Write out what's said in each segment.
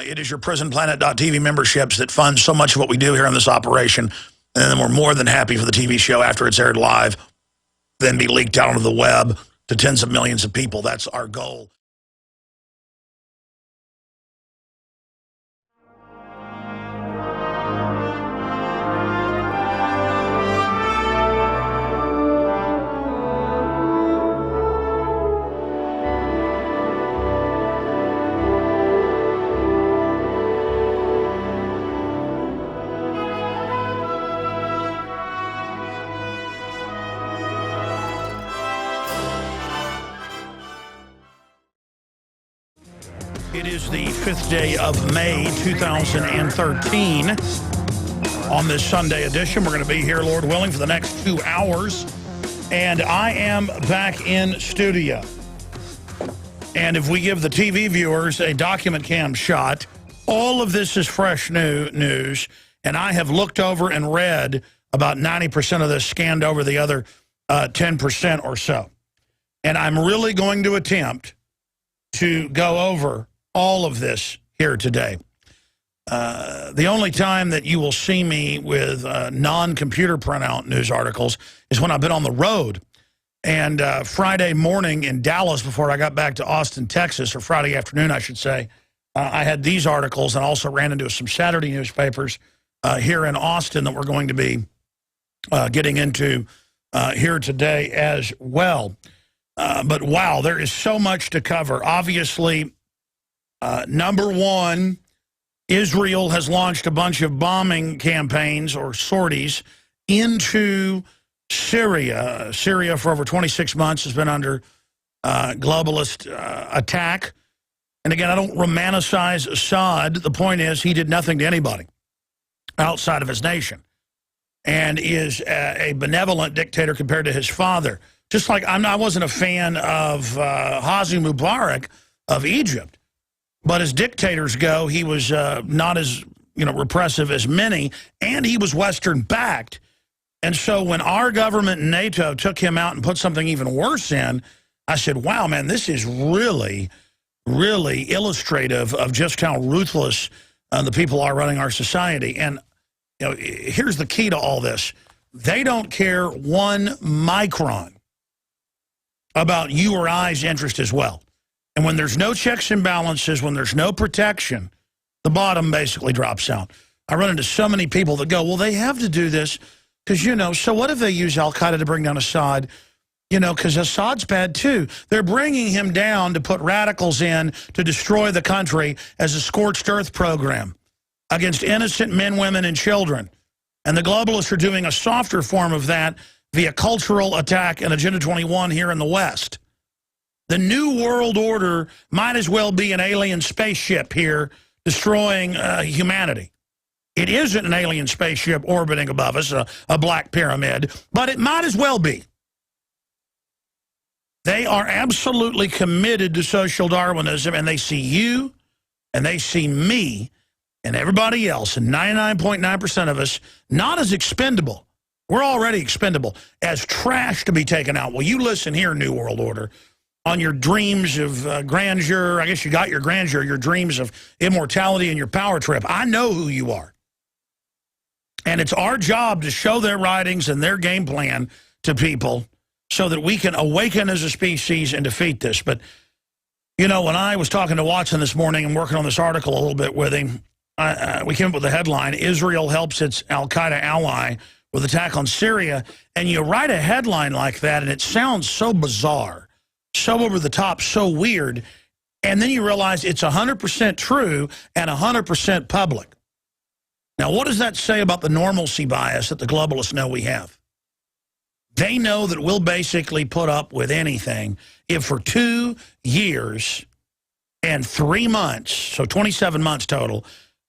It is your PrisonPlanet.tv memberships that fund so much of what we do here on this operation. And then we're more than happy for the TV show after it's aired live, then be leaked out onto the web to tens of millions of people. That's our goal. It is the 5th day of May, 2013. On this Sunday edition, we're going to be here, Lord willing, for the next 2 hours. And I am back in studio. And if we give the TV viewers a document cam shot, all of this is fresh news. And I have looked over and read about 90% of this, scanned over the other 10% or so. And I'm really going to attempt to go over all of this here today. The only time that you will see me with non-computer printout news articles is when I've been on the road. And Friday morning in Dallas, before I got back to Austin, Texas, or Friday afternoon, I should say, I had these articles and also ran into some Saturday newspapers here in Austin that we're going to be getting into here today as well. But wow, there is so much to cover. Obviously, number one, Israel has launched a bunch of bombing campaigns or sorties into Syria. Syria, for over 26 months, has been under globalist attack. And again, I don't romanticize Assad. The point is, he did nothing to anybody outside of his nation and is a benevolent dictator compared to his father. Just like I wasn't a fan of Hosni Mubarak of Egypt. But as dictators go, he was not as repressive as many, and he was Western-backed. And so when our government and NATO took him out and put something even worse in, I said, wow, man, this is really, really illustrative of just how ruthless the people are running our society. And here's the key to all this. They don't care 1 micron about you or I's interest as well. And when there's no checks and balances, when there's no protection, the bottom basically drops out. I run into so many people that go, well, they have to do this because, so what if they use Al-Qaeda to bring down Assad? Because Assad's bad too. They're bringing him down to put radicals in to destroy the country as a scorched earth program against innocent men, women, and children. And the globalists are doing a softer form of that via cultural attack and Agenda 21 here in the West. The New World Order might as well be an alien spaceship here destroying humanity. It isn't an alien spaceship orbiting above us, a black pyramid, but it might as well be. They are absolutely committed to social Darwinism, and they see you, and they see me, and everybody else, and 99.9% of us, not as expendable. We're already expendable, as trash to be taken out. Well, you listen here, New World Order. On your dreams of grandeur, I guess you got your grandeur, your dreams of immortality and your power trip. I know who you are. And it's our job to show their writings and their game plan to people so that we can awaken as a species and defeat this. But, when I was talking to Watson this morning and working on this article a little bit with him, we came up with the headline, Israel helps its Al-Qaeda ally with attack on Syria. And you write a headline like that, and it sounds so bizarre. So over the top, so weird, and then you realize it's 100% true and 100% public. Now, what does that say about the normalcy bias that the globalists know we have? They know that we'll basically put up with anything if for 2 years and 3 months, so 27 months total,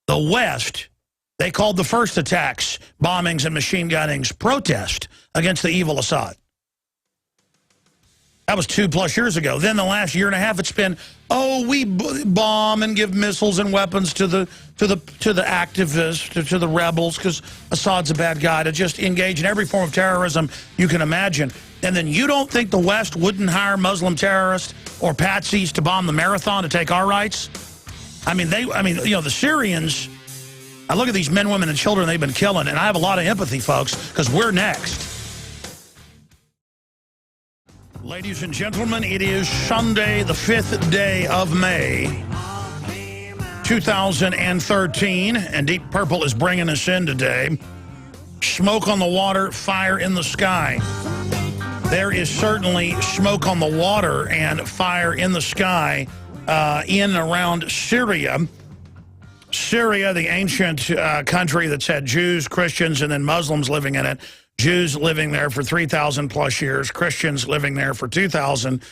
the West, they called the first attacks, bombings and machine gunnings, protest against the evil Assad. That was 2+ years ago. Then the last year and a half, it's been, oh, we bomb and give missiles and weapons to the activists, to the rebels, because Assad's a bad guy, to just engage in every form of terrorism you can imagine. And then you don't think the West wouldn't hire Muslim terrorists or patsies to bomb the marathon to take our rights? I mean, you know, the Syrians, I look at these men, women, and children they've been killing, and I have a lot of empathy, folks, because we're next. Ladies and gentlemen, it is Sunday, the 5th day of May, 2013, and Deep Purple is bringing us in today. Smoke on the water, fire in the sky. There is certainly smoke on the water and fire in the sky in and around Syria. Syria, the ancient country that's had Jews, Christians, and then Muslims living in it. Jews living there for 3,000 plus years, Christians living there for 2,000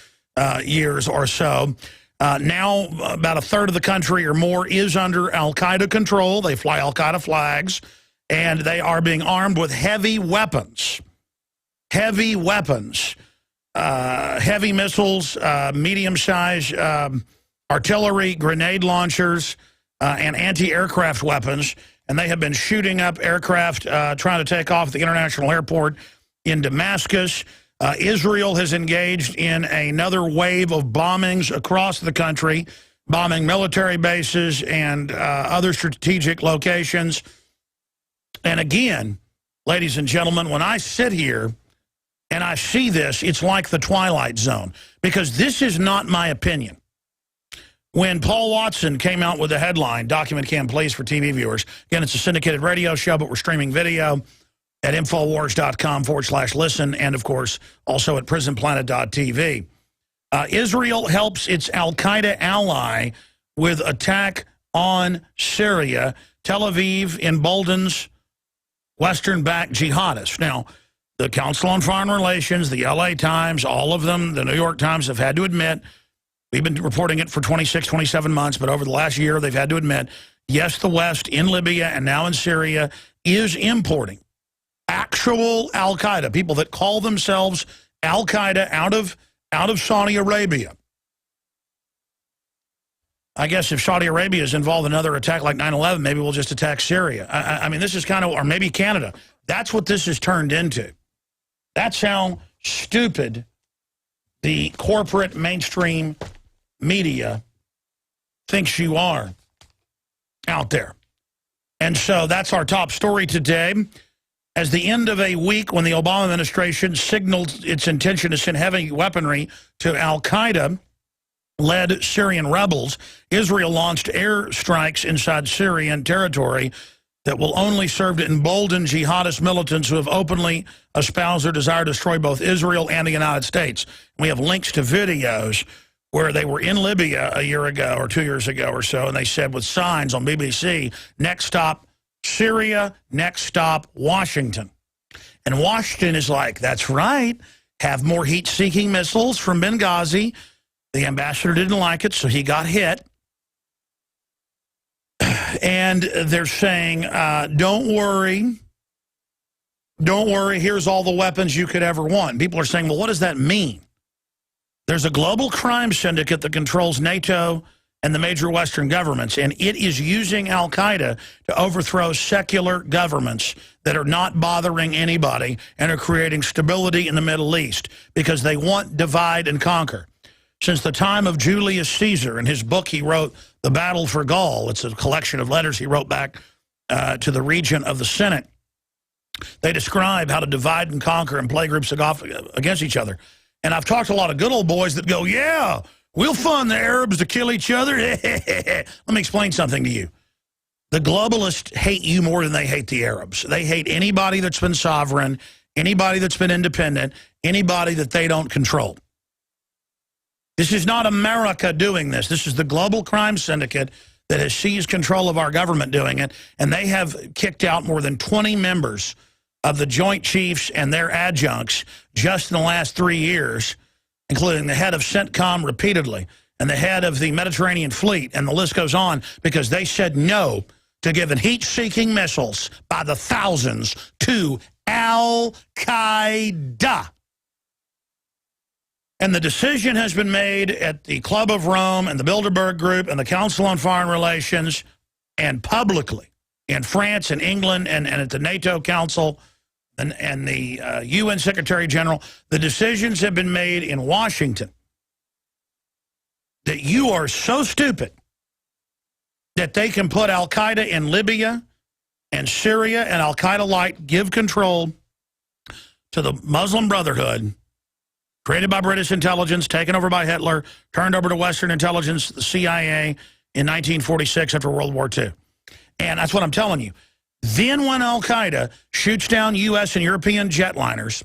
years or so. Now, about a third of the country or more is under Al-Qaeda control. They fly Al-Qaeda flags, and they are being armed with heavy weapons. Heavy weapons. Heavy missiles, medium-sized artillery, grenade launchers, and anti-aircraft weapons. And they have been shooting up aircraft trying to take off at the international airport in Damascus. Israel has engaged in another wave of bombings across the country, bombing military bases and other strategic locations. And again, ladies and gentlemen, when I sit here and I see this, it's like the Twilight Zone, because this is not my opinion. When Paul Watson came out with the headline, Document Cam Please for TV viewers, again, it's a syndicated radio show, but we're streaming video at Infowars.com/listen, and, of course, also at PrisonPlanet.tv. Israel helps its Al-Qaeda ally with attack on Syria. Tel Aviv emboldens Western-backed jihadists. Now, the Council on Foreign Relations, the LA Times, all of them, the New York Times have had to admit, we've been reporting it for 26, 27 months, but over the last year, they've had to admit, yes, the West in Libya and now in Syria is importing actual Al-Qaeda, people that call themselves Al-Qaeda out of Saudi Arabia. I guess if Saudi Arabia is involved in another attack like 9/11, maybe we'll just attack Syria. I mean, this is kind of, or maybe Canada. That's what this has turned into. That's how stupid the corporate mainstream media thinks you are out there. And so that's our top story today. As the end of a week when the Obama administration signaled its intention to send heavy weaponry to Al-Qaeda-led Syrian rebels, Israel launched airstrikes inside Syrian territory that will only serve to embolden jihadist militants who have openly espoused their desire to destroy both Israel and the United States. We have links to videos where they were in Libya a year ago or 2 years ago or so, and they said with signs on BBC, next stop Syria, next stop Washington. And Washington is like, that's right, have more heat-seeking missiles from Benghazi. The ambassador didn't like it, so he got hit. And they're saying, don't worry, here's all the weapons you could ever want. People are saying, well, what does that mean? There's a global crime syndicate that controls NATO and the major Western governments, and it is using Al-Qaeda to overthrow secular governments that are not bothering anybody and are creating stability in the Middle East because they want divide and conquer. Since the time of Julius Caesar, in his book he wrote, The Battle for Gaul, it's a collection of letters he wrote back to the regent of the Senate, they describe how to divide and conquer and play groups against each other. And I've talked to a lot of good old boys that go, yeah, we'll fund the Arabs to kill each other. Let me explain something to you. The globalists hate you more than they hate the Arabs. They hate anybody that's been sovereign, anybody that's been independent, anybody that they don't control. This is not America doing this. This is the global crime syndicate that has seized control of our government doing it, and they have kicked out more than 20 members of the Joint Chiefs and their adjuncts just in the last 3 years, including the head of CENTCOM repeatedly and the head of the Mediterranean Fleet, and the list goes on, because they said no to giving heat-seeking missiles by the thousands to Al-Qaeda. And the decision has been made at the Club of Rome and the Bilderberg Group and the Council on Foreign Relations and publicly in France and England and at the NATO Council and the UN Secretary General. The decisions have been made in Washington that you are so stupid that they can put Al-Qaeda in Libya and Syria, and Al-Qaeda-led give control to the Muslim Brotherhood, created by British intelligence, taken over by Hitler, turned over to Western intelligence, the CIA, in 1946 after World War II. And that's what I'm telling you. Then when Al-Qaeda shoots down U.S. and European jetliners,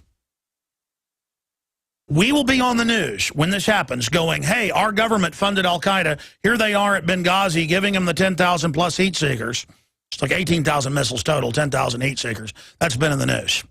we will be on the news when this happens going, hey, our government funded Al-Qaeda. Here they are at Benghazi giving them the 10,000 plus heat seekers. It's like 18,000 missiles total, 10,000 heat seekers. That's been in the news.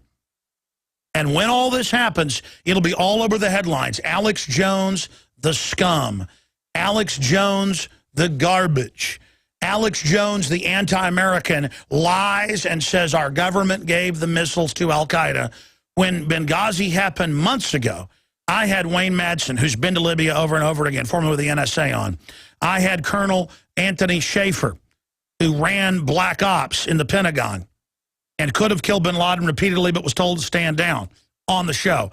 And when all this happens, it'll be all over the headlines. Alex Jones, the scum. Alex Jones, the garbage. Alex Jones, the anti-American, lies and says our government gave the missiles to Al-Qaeda. When Benghazi happened months ago, I had Wayne Madsen, who's been to Libya over and over again, formerly with the NSA, on. I had Colonel Anthony Schaefer, who ran Black Ops in the Pentagon and could have killed bin Laden repeatedly but was told to stand down, on the show.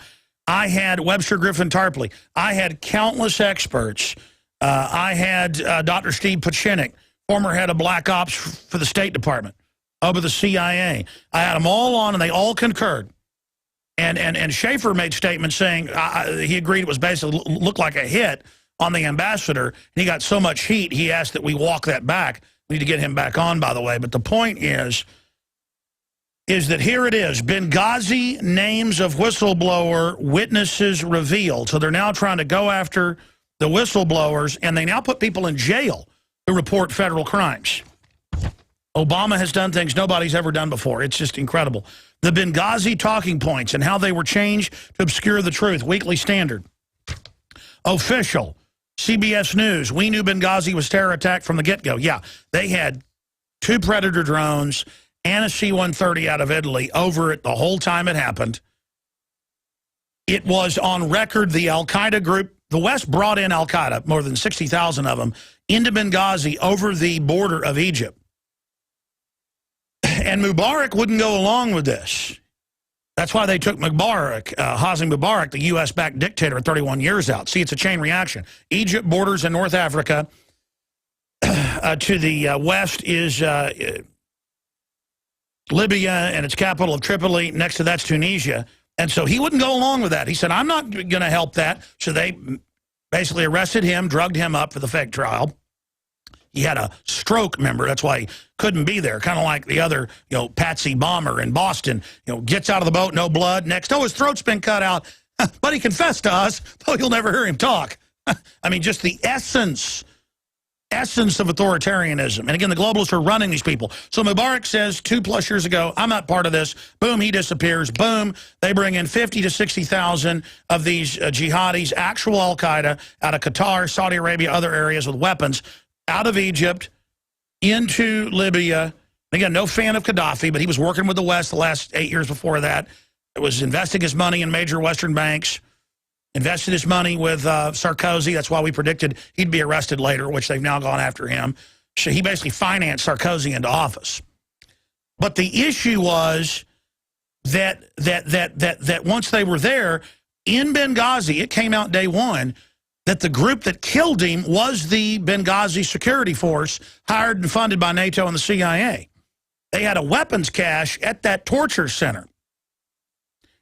I had Webster Griffin Tarpley. I had countless experts. I had Dr. Steve Pachinik, former head of Black Ops for the State Department, over the CIA. I had them all on, and they all concurred. And Schaefer made statements saying he agreed it was basically looked like a hit on the ambassador. And he got so much heat, he asked that we walk that back. We need to get him back on, by the way. But the point is that here it is. Benghazi names of whistleblower witnesses revealed. So they're now trying to go after the whistleblowers, and they now put people in jail who report federal crimes. Obama has done things nobody's ever done before. It's just incredible. The Benghazi talking points and how they were changed to obscure the truth. Weekly Standard. Official. CBS News. We knew Benghazi was terror attack from the get-go. Yeah, they had 2 Predator drones and a C-130 out of Italy over it the whole time it happened. It was on record the Al-Qaeda group. The West brought in Al-Qaeda, more than 60,000 of them, into Benghazi over the border of Egypt. And Mubarak wouldn't go along with this. That's why they took Mubarak, Hosni Mubarak, the U.S.-backed dictator, 31 years out. See, it's a chain reaction. Egypt borders in North Africa. To the west is Libya and its capital of Tripoli. Next to that's Tunisia. And so he wouldn't go along with that. He said, I'm not going to help that. So they basically arrested him, drugged him up for the fake trial. He had a stroke, remember, that's why he couldn't be there. Kind of like the other, Patsy Bomber in Boston, gets out of the boat, no blood. Next, his throat's been cut out. But he confessed to us, though you'll never hear him talk. I mean, just the essence of authoritarianism. And again, the globalists are running these people. So Mubarak says 2+ years ago, I'm not part of this. Boom, he disappears. Boom, they bring in 50 to 60,000 of these jihadis, actual Al-Qaeda, out of Qatar, Saudi Arabia, other areas with weapons, out of Egypt, into Libya. Again, no fan of Gaddafi, but he was working with the West the last 8 years before that. It was investing his money in major Western banks, invested his money with Sarkozy. That's why we predicted he'd be arrested later, which they've now gone after him. So he basically financed Sarkozy into office. But the issue was that once they were there, in Benghazi, it came out day one, that the group that killed him was the Benghazi security force hired and funded by NATO and the CIA. They had a weapons cache at that torture center.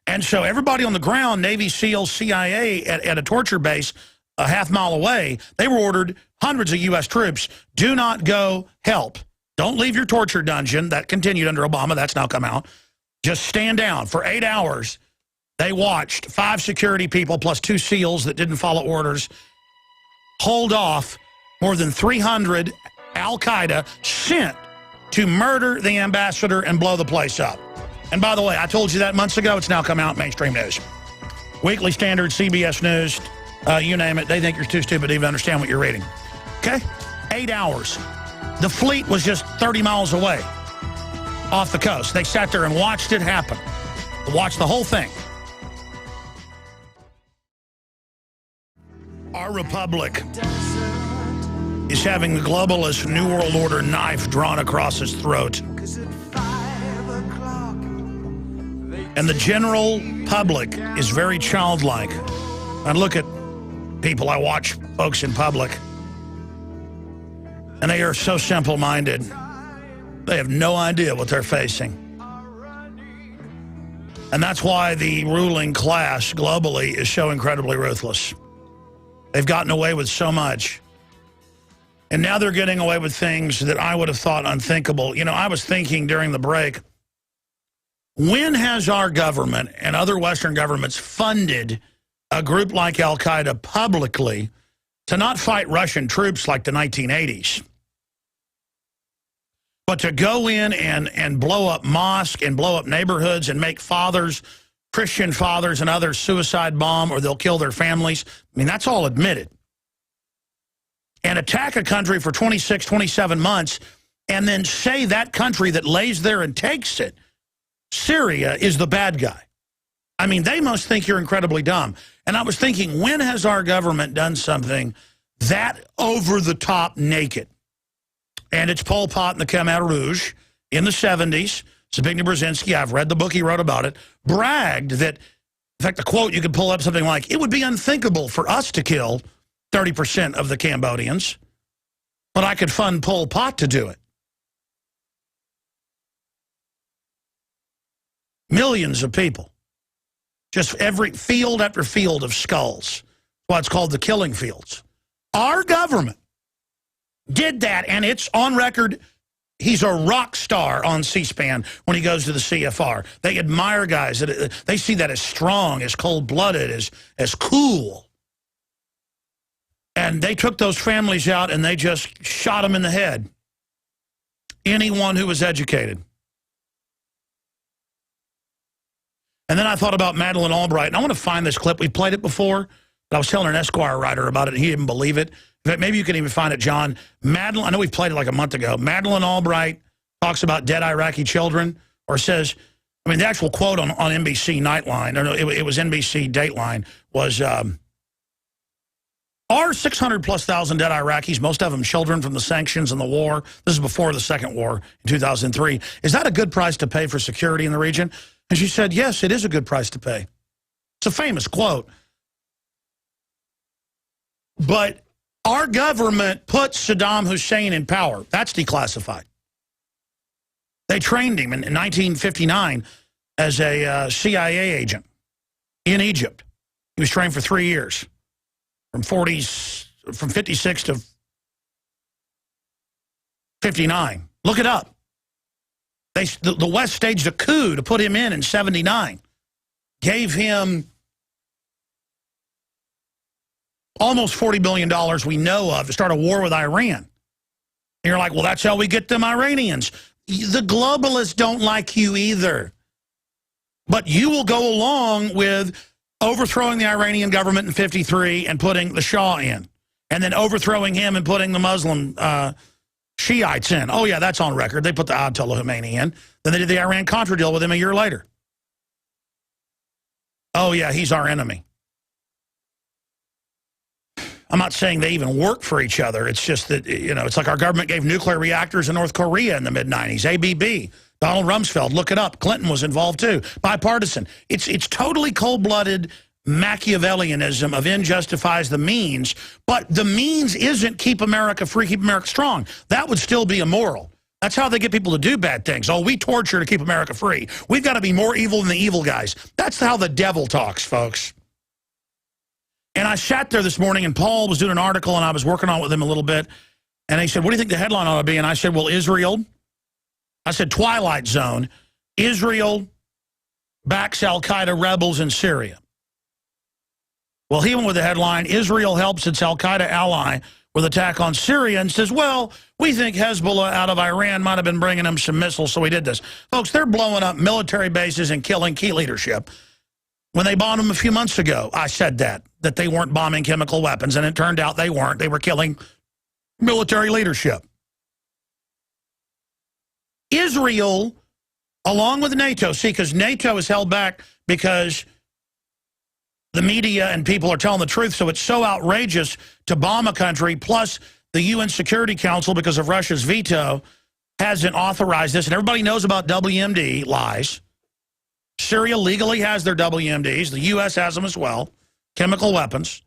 And so everybody on the ground, Navy SEALs, CIA, at a torture base a half-mile away, they were ordered, hundreds of U.S. troops, do not go help. Don't leave your torture dungeon. That continued under Obama. That's now come out. Just stand down. For 8 hours, they watched 5 security people plus 2 SEALs that didn't follow orders hold off more than 300 Al-Qaeda sent to murder the ambassador and blow the place up. And by the way, I told you that months ago. It's now come out in mainstream news. Weekly Standard, CBS News, you name it. They think you're too stupid to even understand what you're reading. Okay? 8 hours. The fleet was just 30 miles away off the coast. They sat there and watched it happen. Watched the whole thing. Our republic is having the globalist New World Order knife drawn across his throat. And the general public is very childlike. And look at people, I watch folks in public. And they are so simple-minded. They have no idea what they're facing. And that's why the ruling class globally is so incredibly ruthless. They've gotten away with so much. And now they're getting away with things that I would have thought unthinkable. You know, I was thinking during the break, when has our government and other Western governments funded a group like Al-Qaeda publicly to not fight Russian troops like the 1980s, but to go in and blow up mosques and blow up neighborhoods and make fathers, Christian fathers and others suicide bomb or they'll kill their families? I mean, that's all admitted. And attack a country for 26, 27 months and then say that country that lays there and takes it, Syria, is the bad guy. I mean, they must think you're incredibly dumb. And I was thinking, when has our government done something that over-the-top naked? And it's Pol Pot and the Khmer Rouge in the 70s. Zbigniew Brzezinski, I've read the book he wrote about it, bragged that, in fact, the quote, you could pull up something like, it would be unthinkable for us to kill 30% of the Cambodians, but I could fund Pol Pot to do it. Millions of people. Just every field after field of skulls. What's called the killing fields. Our government did that, and it's on record. He's a rock star on C-SPAN when he goes to the CFR. They admire guys. They see that as strong, as cold-blooded, as cool. And they took those families out, and they just shot them in the head. Anyone who was educated. And then I thought about Madeleine Albright, and I want to find this clip. We played it before, but I was telling an Esquire writer about it, and he didn't believe it. In fact, maybe you can even find it, John. Madeleine, I know we played it like a month ago. Madeleine Albright talks about dead Iraqi children, or says, I mean, the actual quote on NBC Nightline, or no, it was NBC Dateline, was, are 600+ thousand dead Iraqis, most of them children from the sanctions and the war, this is before the second war in 2003, is that a good price to pay for security in the region? And she said, yes, it is a good price to pay. It's a famous quote. But our government put Saddam Hussein in power. That's declassified. They trained him in 1959 as a CIA agent in Egypt. He was trained for 3 years. From 56 to 59. Look it up. The West staged a coup to put him in 79. Gave him almost $40 billion we know of to start a war with Iran. And you're like, well, that's how we get them Iranians. The globalists don't like you either. But you will go along with overthrowing the Iranian government in 53 and putting the Shah in. And then overthrowing him and putting the Muslim Shiites in. Oh, yeah, that's on record. They put the Ayatollah Khomeini in. Then they did the Iran-Contra deal with him a year later. Oh, yeah, he's our enemy. I'm not saying they even work for each other. It's just that, you know, it's like our government gave nuclear reactors in North Korea in the mid-90s. ABB. Donald Rumsfeld, look it up. Clinton was involved too. Bipartisan. It's totally cold-blooded Machiavellianism of end justifies the means, but the means isn't keep America free, keep America strong. That would still be immoral. That's how they get people to do bad things. Oh, we torture to keep America free. We've got to be more evil than the evil guys. That's how the devil talks, folks. And I sat there this morning, and Paul was doing an article, and I was working on it with him a little bit, and he said, what do you think the headline ought to be? And I said, well, Israel. I said, Twilight Zone. Israel backs Al-Qaeda rebels in Syria. Well, he went with the headline, Israel helps its Al-Qaeda ally with attack on Syria, and says, well, we think Hezbollah out of Iran might have been bringing them some missiles, so we did this. Folks, they're blowing up military bases and killing key leadership. When they bombed them a few months ago, I said that they weren't bombing chemical weapons, and it turned out they weren't. They were killing military leadership. Israel, along with NATO, see, because NATO is held back because the media and people are telling the truth, so it's so outrageous to bomb a country, plus the UN Security Council, because of Russia's veto, hasn't authorized this, and everybody knows about WMD lies. Syria legally has their WMDs. The U.S. has them as well, chemical weapons.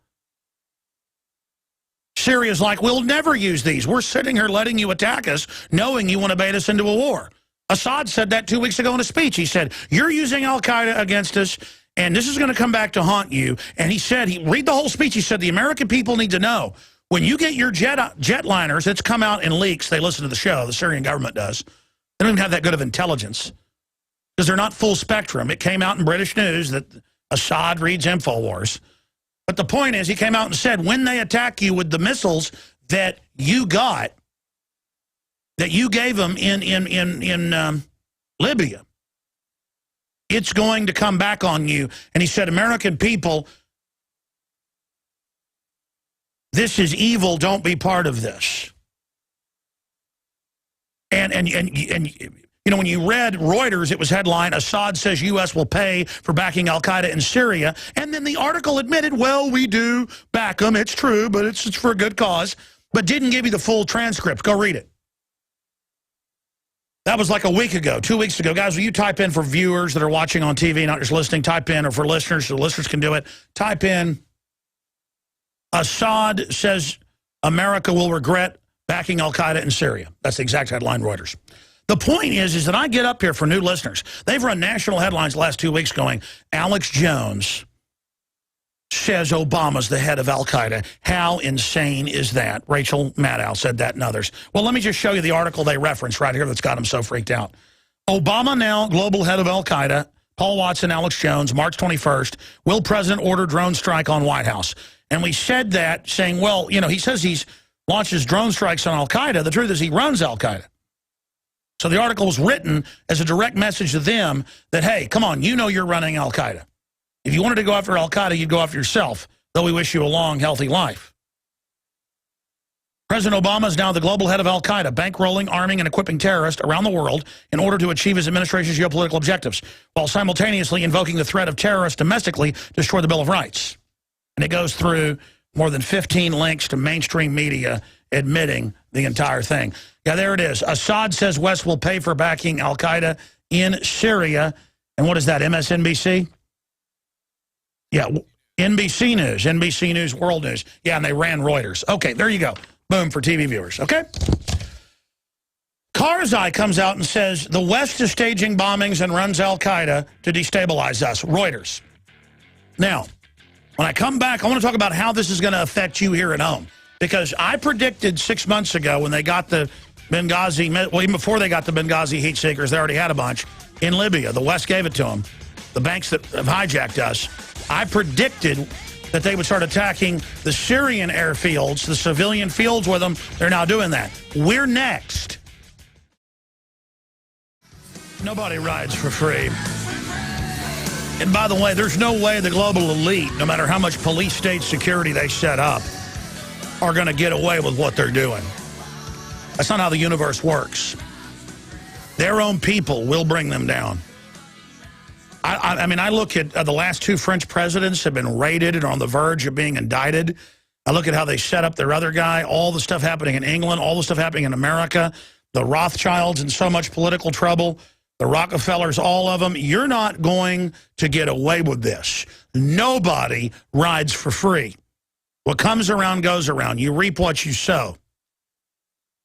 Syria's like, we'll never use these. We're sitting here letting you attack us, knowing you want to bait us into a war. Assad said that 2 weeks ago in a speech. He said, you're using Al-Qaeda against us, and this is going to come back to haunt you. And he said, read the whole speech. He said, the American people need to know, when you get your jetliners, it's come out in leaks. They listen to the show. The Syrian government does. They don't even have that good of intelligence because they're not full spectrum. It came out in British news that Assad reads InfoWars. But the point is, he came out and said, when they attack you with the missiles that you got, that you gave them in Libya, it's going to come back on you. And he said, American people, this is evil. Don't be part of this. And you know, when you read Reuters, it was headline, Assad says U.S. will pay for backing Al-Qaeda in Syria. And then the article admitted, well, we do back them. It's true, but it's for a good cause. But didn't give you the full transcript. Go read it. That was like a week ago, 2 weeks ago. Guys, will you type in for viewers that are watching on TV, not just listening, type in, or for listeners, so the listeners can do it, type in, Assad says America will regret backing Al-Qaeda in Syria. That's the exact headline, Reuters. The point is that I get up here for new listeners. They've run national headlines the last 2 weeks going, Alex Jones says Obama's the head of Al-Qaeda. How insane is that? Rachel Maddow said that and others. Well, let me just show you the article they referenced right here that's got them so freaked out. Obama now global head of Al-Qaeda, Paul Watson, Alex Jones, March 21st, will president order drone strike on White House? And we said that saying, well, you know, he says he's launches drone strikes on Al-Qaeda. The truth is he runs Al-Qaeda. So the article was written as a direct message to them that, hey, come on, you know you're running Al-Qaeda. If you wanted to go after Al-Qaeda, you'd go after yourself, though we wish you a long, healthy life. President Obama is now the global head of Al-Qaeda, bankrolling, arming, and equipping terrorists around the world in order to achieve his administration's geopolitical objectives, while simultaneously invoking the threat of terrorists domestically to destroy the Bill of Rights. And it goes through more than 15 links to mainstream media admitting the entire thing. Yeah, there it is. Assad says West will pay for backing Al-Qaeda in Syria. And what is that, MSNBC? Yeah, NBC News, World News. Yeah, and they ran Reuters. Okay, there you go. Boom, for TV viewers, okay? Karzai comes out and says the West is staging bombings and runs Al-Qaeda to destabilize us. Reuters. Now, when I come back, I want to talk about how this is going to affect you here at home. Because I predicted 6 months ago when they got the Benghazi, well, even before they got the Benghazi heat seekers, they already had a bunch in Libya. The West gave it to them. The banks that have hijacked us. I predicted that they would start attacking the Syrian airfields, the civilian fields with them. They're now doing that. We're next. Nobody rides for free. And by the way, there's no way the global elite, no matter how much police state security they set up, are going to get away with what they're doing. That's not how the universe works. Their own people will bring them down. I mean, I look at the last two French presidents have been raided and on the verge of being indicted. I look at how they set up their other guy, all the stuff happening in England, all the stuff happening in America, the Rothschilds in so much political trouble, the Rockefellers, all of them. You're not going to get away with this. Nobody rides for free. What comes around goes around. You reap what you sow.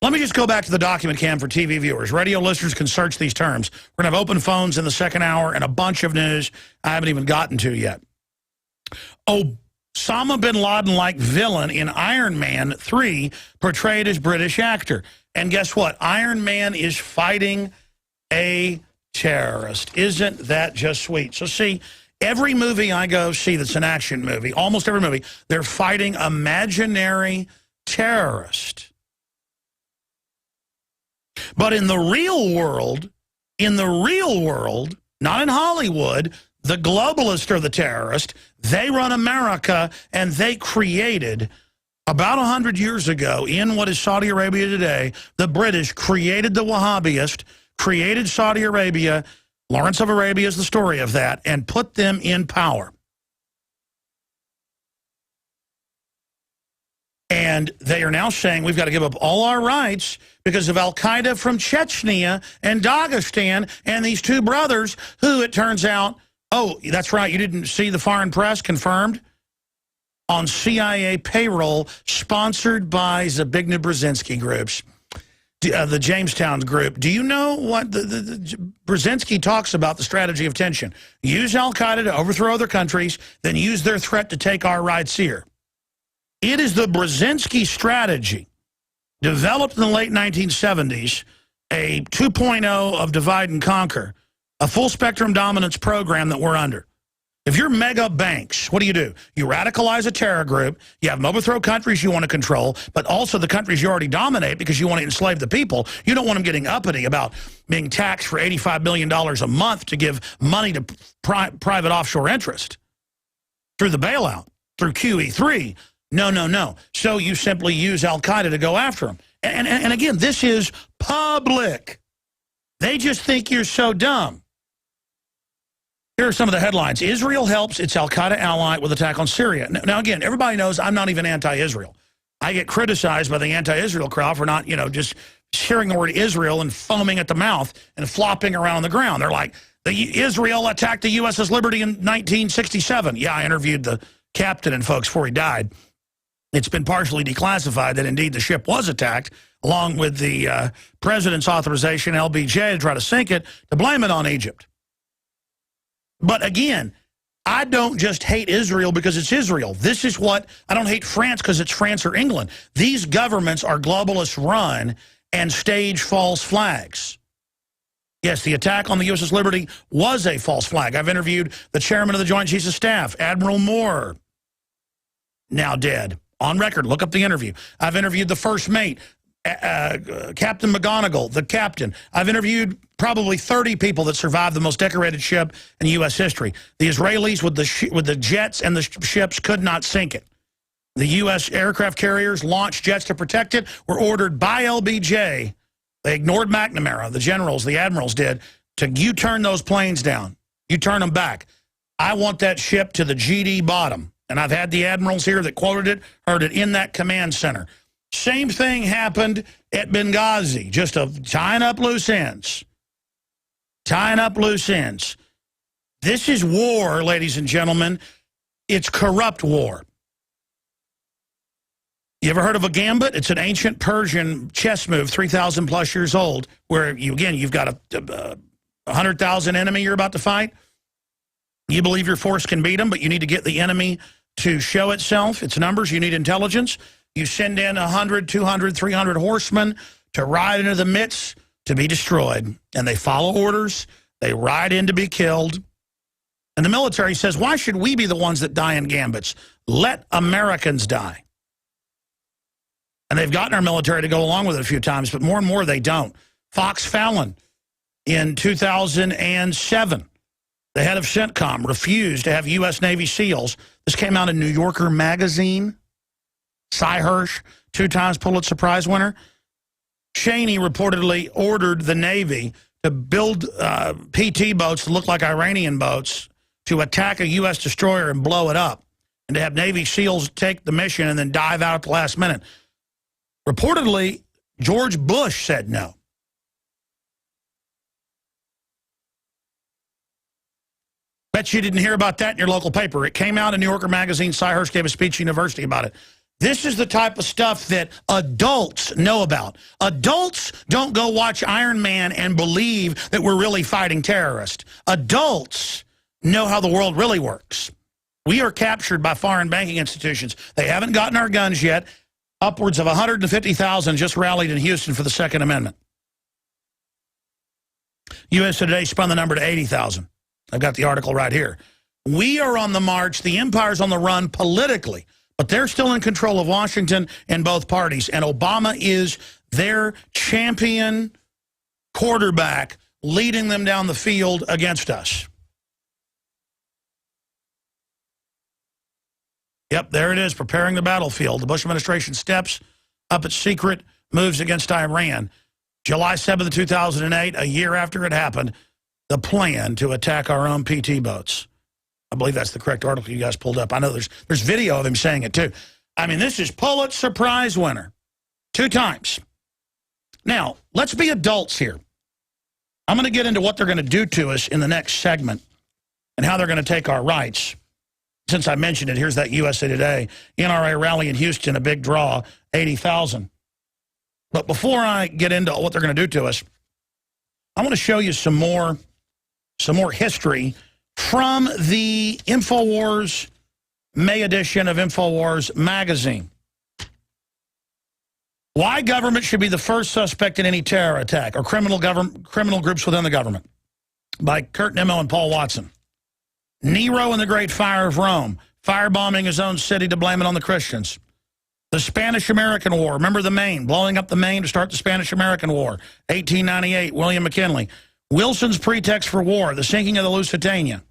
Let me just go back to the document cam for TV viewers. Radio listeners can search these terms. We're going to have open phones in the second hour and a bunch of news I haven't even gotten to yet. Osama bin Laden-like villain in Iron Man 3 portrayed as British actor. And guess what? Iron Man is fighting a terrorist. Isn't that just sweet? So see, every movie I go see that's an action movie, almost every movie, they're fighting imaginary terrorist. But in the real world, not in Hollywood, the globalists are the terrorist. They run America, and they created, about 100 years ago, in what is Saudi Arabia today, the British created the Wahhabist, created Saudi Arabia, Lawrence of Arabia is the story of that, and put them in power. And they are now saying we've got to give up all our rights because of Al-Qaeda from Chechnya and Dagestan and these two brothers who, it turns out, oh, that's right, you didn't see the foreign press confirmed? on CIA payroll sponsored by Zbigniew Brzezinski groups, the Jamestown group. Do you know what the Brzezinski talks about the strategy of tension? Use Al-Qaeda to overthrow other countries, then use their threat to take our rights here. It is the Brzezinski strategy, developed in the late 1970s, a 2.0 of divide and conquer, a full-spectrum dominance program that we're under. If you're mega banks, what do? You radicalize a terror group, you have them overthrow countries you want to control, but also the countries you already dominate because you want to enslave the people. You don't want them getting uppity about being taxed for $85 million a month to give money to private offshore interest through the bailout, through QE3. No, no, no. So you simply use Al-Qaeda to go after them. And again, this is public. They just think you're so dumb. Here are some of the headlines. Israel helps its Al-Qaeda ally with attack on Syria. Now, again, everybody knows I'm not even anti-Israel. I get criticized by the anti-Israel crowd for not, just hearing the word Israel and foaming at the mouth and flopping around on the ground. They're like, Israel attacked the U.S.'s liberty in 1967. Yeah, I interviewed the captain and folks before he died. It's been partially declassified that indeed the ship was attacked, along with the president's authorization, LBJ, to try to sink it, to blame it on Egypt. But again, I don't just hate Israel because it's Israel. This is what, I don't hate France because it's France or England. These governments are globalist run and stage false flags. Yes, the attack on the U.S.'s liberty was a false flag. I've interviewed the chairman of the Joint Chiefs of Staff, Admiral Moore, now dead. On record, look up the interview. I've interviewed the first mate, Captain McGonigal, the captain. I've interviewed probably 30 people that survived the most decorated ship in U.S. history. The Israelis with the jets and the ships could not sink it. The U.S. aircraft carriers launched jets to protect it, were ordered by LBJ. They ignored McNamara, the generals, the admirals did, to U-turn those planes down. You turn them back. I want that ship to the GD bottom. And I've had the admirals here that quoted it, heard it in that command center. Same thing happened at Benghazi, just tying up loose ends. Tying up loose ends. This is war, ladies and gentlemen. It's corrupt war. You ever heard of a gambit? It's an ancient Persian chess move, 3,000 plus years old, where you've got a 100,000 enemy you're about to fight. You believe your force can beat them, but you need to get the enemy to show itself, its numbers. You need intelligence. You send in 100, 200, 300 horsemen to ride into the midst to be destroyed. And they follow orders. They ride in to be killed. And the military says, why should we be the ones that die in gambits? Let Americans die. And they've gotten our military to go along with it a few times, but more and more they don't. Fox Fallon in 2007. The head of CENTCOM refused to have U.S. Navy SEALs. This came out in New Yorker magazine. Cy Hirsch, 2 times Pulitzer Prize winner. Cheney reportedly ordered the Navy to build PT boats that look like Iranian boats to attack a U.S. destroyer and blow it up, and to have Navy SEALs take the mission and then dive out at the last minute. Reportedly, George Bush said no. Bet you didn't hear about that in your local paper. It came out in New Yorker magazine. Cy Hirsch gave a speech at university about it. This is the type of stuff that adults know about. Adults don't go watch Iron Man and believe that we're really fighting terrorists. Adults know how the world really works. We are captured by foreign banking institutions. They haven't gotten our guns yet. Upwards of 150,000 just rallied in Houston for the Second Amendment. U.S. Today spun the number to 80,000. I've got the article right here. We are on the march. The empire's on the run politically, but they're still in control of Washington and both parties. And Obama is their champion quarterback leading them down the field against us. Yep, there it is, preparing the battlefield. The Bush administration steps up its secret moves against Iran. July 7th, 2008, a year after it happened, the plan to attack our own PT boats. I believe that's the correct article you guys pulled up. I know there's video of him saying it too. I mean, this is Pulitzer Prize winner 2 times. Now, let's be adults here. I'm going to get into what they're going to do to us in the next segment and how they're going to take our rights. since I mentioned it, here's that USA Today. NRA rally in Houston, a big draw, 80,000. But before I get into what they're going to do to us, I want to show you some more history from the InfoWars May edition of InfoWars magazine. Why government should be the first suspect in any terror attack or criminal groups within the government, by Kurt Nimmo and Paul Watson. Nero and the Great Fire of Rome, firebombing his own city to blame it on the Christians. The Spanish-American War, remember the Maine, blowing up the Maine to start the Spanish-American War, 1898, William McKinley. Wilson's pretext for war, the sinking of the Lusitania.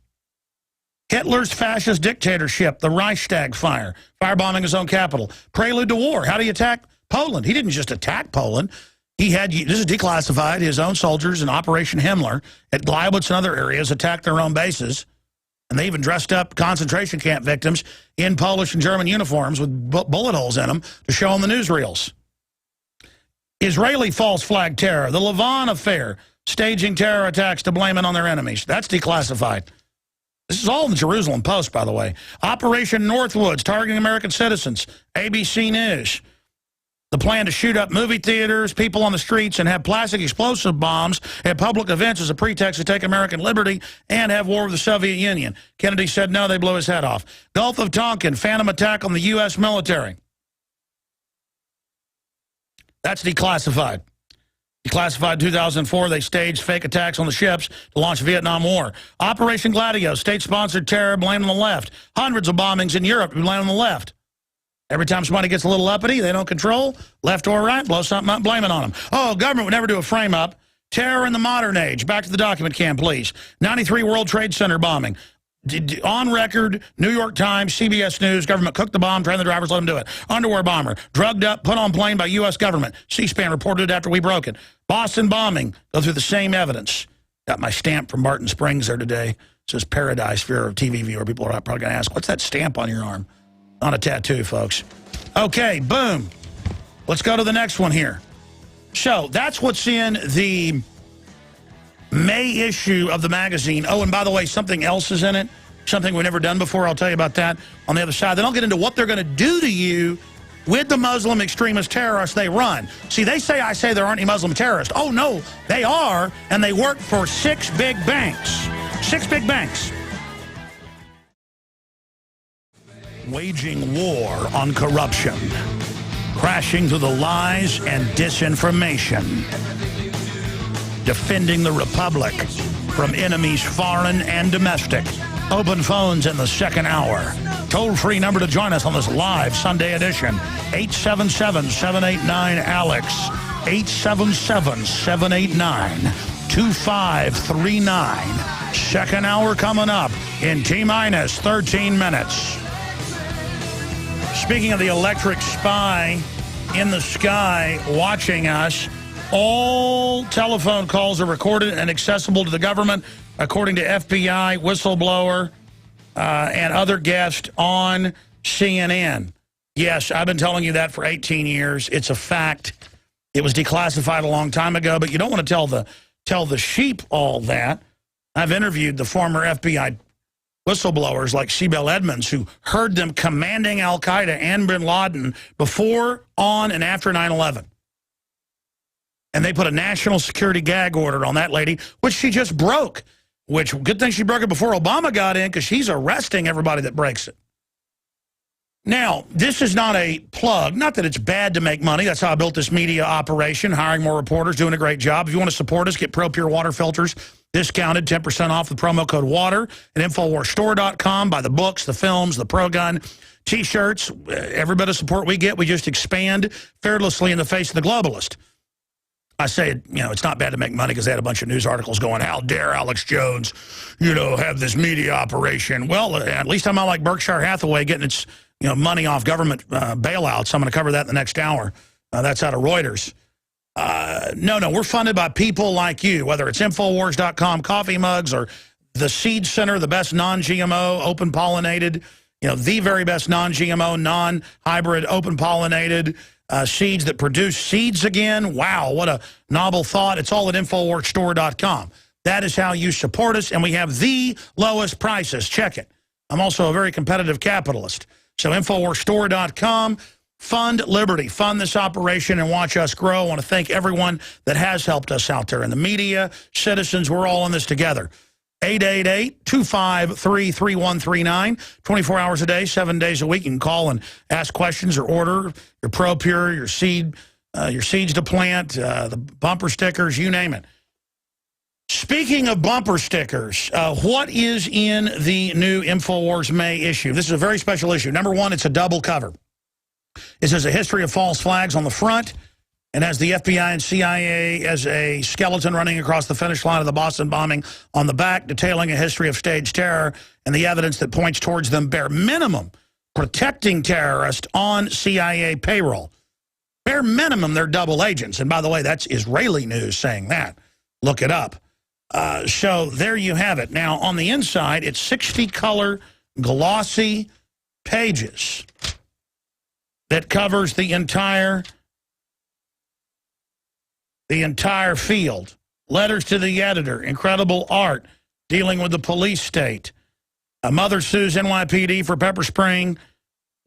Hitler's fascist dictatorship, the Reichstag fire, firebombing his own capital. Prelude to war, how do you attack Poland? He didn't just attack Poland. He had, this is declassified, his own soldiers in Operation Himmler at Gleiwitz and other areas attacked their own bases. And they even dressed up concentration camp victims in Polish and German uniforms with bullet holes in them to show on the newsreels. Israeli false flag terror, the Lavon affair, staging terror attacks to blame it on their enemies. That's declassified. This is all in the Jerusalem Post, by the way. Operation Northwoods, targeting American citizens, ABC News. The plan to shoot up movie theaters, people on the streets, and have plastic explosive bombs at public events as a pretext to take American liberty and have war with the Soviet Union. Kennedy said no, they blew his head off. Gulf of Tonkin, phantom attack on the U.S. military. That's declassified. Declassified 2004, they staged fake attacks on the ships to launch the Vietnam War. Operation Gladio, state-sponsored terror, blamed on the left. Hundreds of bombings in Europe, blamed on the left. Every time somebody gets a little uppity, they don't control, left or right, blow something up, blame it on them. Oh, government would never do a frame-up. Terror in the modern age. Back to the document cam, please. 93 World Trade Center bombing. On record, New York Times, CBS News, government cooked the bomb, trained the drivers, let them do it. Underwear bomber, drugged up, put on plane by U.S. government. C-SPAN reported it after we broke it. Boston bombing, go through the same evidence. Got my stamp from Barton Springs there today. It says Paradise for your TV viewer. People are probably going to ask, what's that stamp on your arm? Not a tattoo, folks. Okay, boom. Let's go to the next one here. So that's what's in the May issue of the magazine. Oh, and by the way, something else is in it. Something we've never done before. I'll tell you about that on the other side. Then I'll get into what they're going to do to you with the Muslim extremist terrorists they run. See, I say there aren't any Muslim terrorists. Oh, no, they are, and they work for 6 big banks. 6 big banks. Waging war on corruption, crashing through the lies and disinformation, defending the republic from enemies foreign and domestic. Open phones in the second hour. Toll-free number to join us on this live Sunday edition, 877-789-ALEX, 877-789-2539. Second hour coming up in T-minus 13 minutes. Speaking of the electric spy in the sky watching us, all telephone calls are recorded and accessible to the government, according to FBI, whistleblower, and other guests on CNN. Yes, I've been telling you that for 18 years. It's a fact. It was declassified a long time ago, but you don't want to tell the sheep all that. I've interviewed the former FBI whistleblowers like Sibel Edmonds, who heard them commanding Al-Qaeda and bin Laden before, on, and after 9/11. And they put a national security gag order on that lady, which she just broke. Which, good thing she broke it before Obama got in, because she's arresting everybody that breaks it. Now, this is not a plug. Not that it's bad to make money. That's how I built this media operation, hiring more reporters, doing a great job. If you want to support us, get Pro Pure water filters discounted, 10% off with promo code WATER at InfoWarsStore.com. Buy the books, the films, the Pro Gun, T-shirts. Every bit of support we get, we just expand fearlessly in the face of the globalist. I say, it's not bad to make money because they had a bunch of news articles going, how dare Alex Jones, have this media operation. Well, at least I'm not like Berkshire Hathaway getting its, money off government bailouts. I'm going to cover that in the next hour. That's out of Reuters. No, we're funded by people like you, whether it's Infowars.com coffee mugs or the Seed Center, the best non-GMO, open-pollinated, the very best non-GMO, non-hybrid, open-pollinated seeds that produce seeds again. Wow, what a novel thought. It's all at InfoWarsStore.com. That is how you support us, and we have the lowest prices. Check it. I'm also a very competitive capitalist. So InfoWarsStore.com, fund liberty, fund this operation, and watch us grow. I want to thank everyone that has helped us out there in the media, citizens. We're all in this together. 888-253-3139, 24 hours a day, 7 days a week. You can call and ask questions or order your ProPure, your seeds to plant, the bumper stickers, you name it. Speaking of bumper stickers, what is in the new InfoWars May issue? This is a very special issue. Number one, it's a double cover. It says a history of false flags on the front, and has the FBI and CIA as a skeleton running across the finish line of the Boston bombing on the back, detailing a history of staged terror and the evidence that points towards them bare minimum protecting terrorists on CIA payroll. Bare minimum, they're double agents. And by the way, that's Israeli news saying that. Look it up. So there you have it. Now, on the inside, it's 60-color glossy pages that covers the entire field. Letters to the editor, incredible art, dealing with the police state. A mother sues NYPD for pepper spraying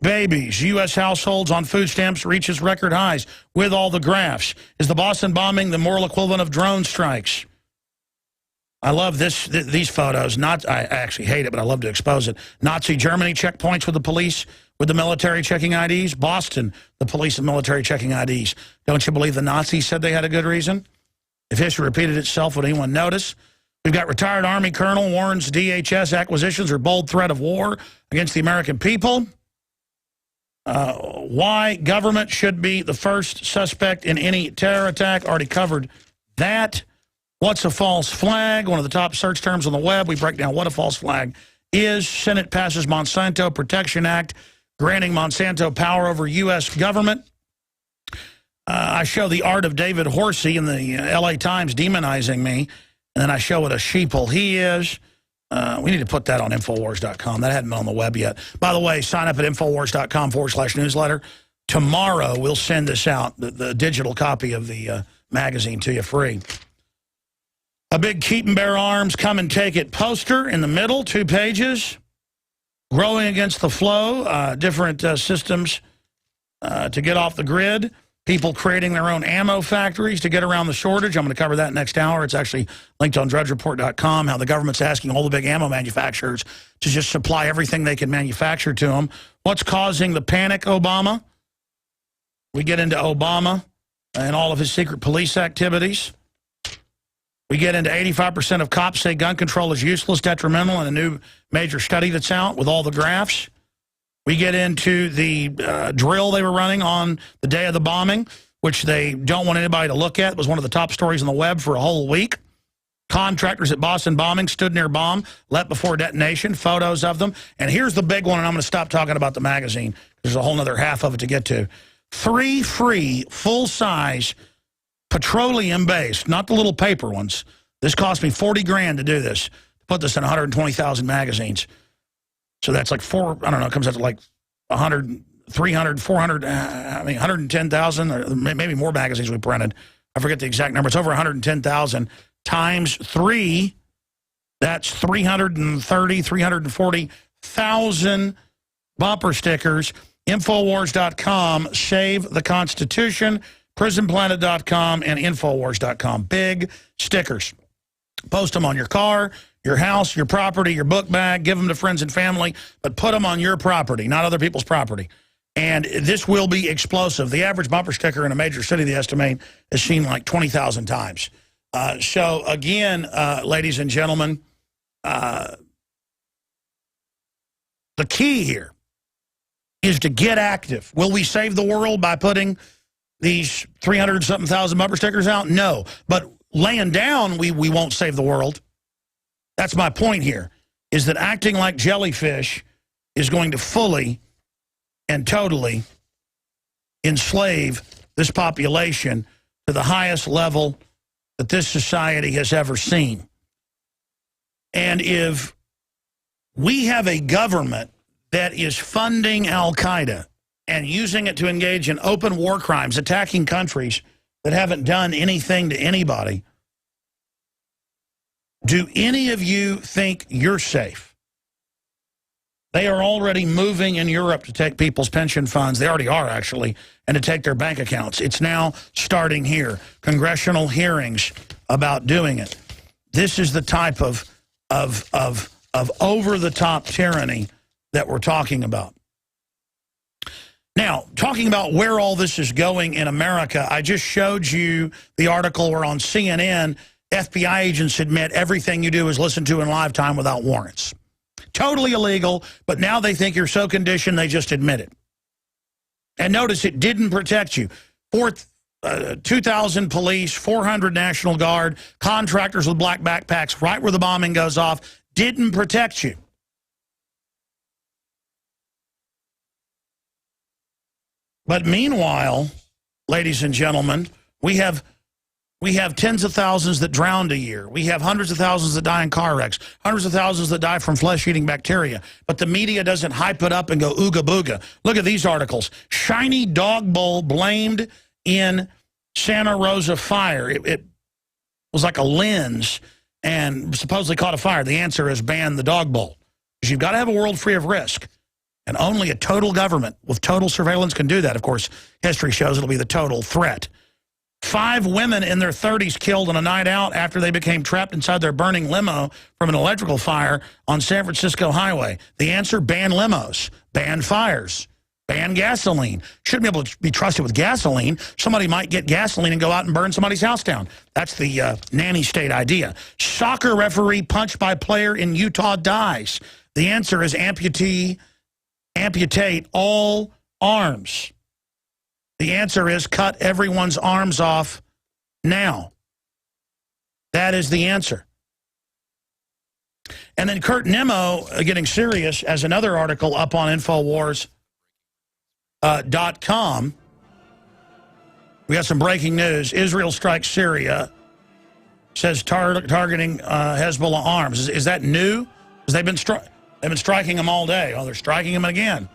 babies. U.S. households on food stamps reaches record highs with all the graphs. Is the Boston bombing the moral equivalent of drone strikes? I love these photos. I actually hate it, but I love to expose it. Nazi Germany checkpoints with the police, with the military checking IDs. Boston, the police and military checking IDs. Don't you believe the Nazis said they had a good reason? If history repeated itself, would anyone notice? We've got retired Army Colonel warns DHS acquisitions are bold threat of war against the American people. Why government should be the first suspect in any terror attack. Already covered that. What's a false flag? One of the top search terms on the web. We break down what a false flag is. Senate passes Monsanto Protection Act, granting Monsanto power over U.S. government. I show the art of David Horsey in the L.A. Times demonizing me, and then I show what a sheeple he is. We need to put that on Infowars.com. That hadn't been on the web yet. By the way, sign up at Infowars.com/newsletter. Tomorrow, we'll send this out, the digital copy of the magazine to you free. A big Keep and Bear Arms, come and take it poster in the middle, 2 pages. Growing against the flow, different systems to get off the grid. People creating their own ammo factories to get around the shortage. I'm going to cover that next hour. It's actually linked on DrudgeReport.com, how the government's asking all the big ammo manufacturers to just supply everything they can manufacture to them. What's causing the panic, Obama? We get into Obama and all of his secret police activities. We get into 85% of cops say gun control is useless, detrimental, in a new major study that's out with all the graphs. We get into the drill they were running on the day of the bombing, which they don't want anybody to look at. It was one of the top stories on the web for a whole week. Contractors at Boston bombing stood near bomb, let before detonation, photos of them. And here's the big one, and I'm going to stop talking about the magazine. There's a whole other half of it to get to. 3 free, full-size, petroleum-based, not the little paper ones. This cost me 40 grand to do this, to put this in 120,000 magazines. So that's like it comes out to like 100, 300, 400, 110,000, or maybe more magazines we printed. I forget the exact number. It's over 110,000 times 3. That's 330, 340,000 bumper stickers. Infowars.com, Save the Constitution, PrisonPlanet.com, and Infowars.com. Big stickers. Post them on your car, your house, your property, your book bag. Give them to friends and family, but put them on your property, not other people's property. And this will be explosive. The average bumper sticker in a major city, they estimate, is seen like 20,000 times. So, again, ladies and gentlemen, the key here is to get active. Will we save the world by putting these 300-something thousand bumper stickers out? No. But laying down, we won't save the world. That's my point here, is that acting like jellyfish is going to fully and totally enslave this population to the highest level that this society has ever seen. And if we have a government that is funding Al-Qaeda and using it to engage in open war crimes, attacking countries that haven't done anything to anybody, do any of you think you're safe? They are already moving in Europe to take people's pension funds. They already are, actually, and to take their bank accounts. It's now starting here. Congressional hearings about doing it. This is the type of over-the-top tyranny that we're talking about. Now, talking about where all this is going in America, I just showed you the article where on CNN, FBI agents admit everything you do is listened to in live time without warrants. Totally illegal, but now they think you're so conditioned they just admit it. And notice it didn't protect you. 2,000 police, 400 National Guard, contractors with black backpacks right where the bombing goes off, didn't protect you. But meanwhile, ladies and gentlemen, we have tens of thousands that drown a year. We have hundreds of thousands that die in car wrecks, hundreds of thousands that die from flesh-eating bacteria. But the media doesn't hype it up and go ooga booga. Look at these articles. Shiny dog bowl blamed in Santa Rosa fire. It was like a lens and supposedly caught a fire. The answer is ban the dog bowl. Because you've got to have a world free of risk. And only a total government with total surveillance can do that. Of course, history shows it'll be the total threat. 5 women in their 30s killed on a night out after they became trapped inside their burning limo from an electrical fire on San Francisco highway. The answer, ban limos, ban fires, ban gasoline. Shouldn't be able to be trusted with gasoline. Somebody might get gasoline and go out and burn somebody's house down. That's the nanny state idea. Soccer referee punched by player in Utah dies. The answer is amputate all arms. The answer is cut everyone's arms off now. That is the answer. And then Kurt Nimmo, getting serious, as another article up on Infowars.com. We got some breaking news. Israel strikes Syria, says targeting Hezbollah arms. Is that new? Because they've been striking them all day. Oh, they're striking them again.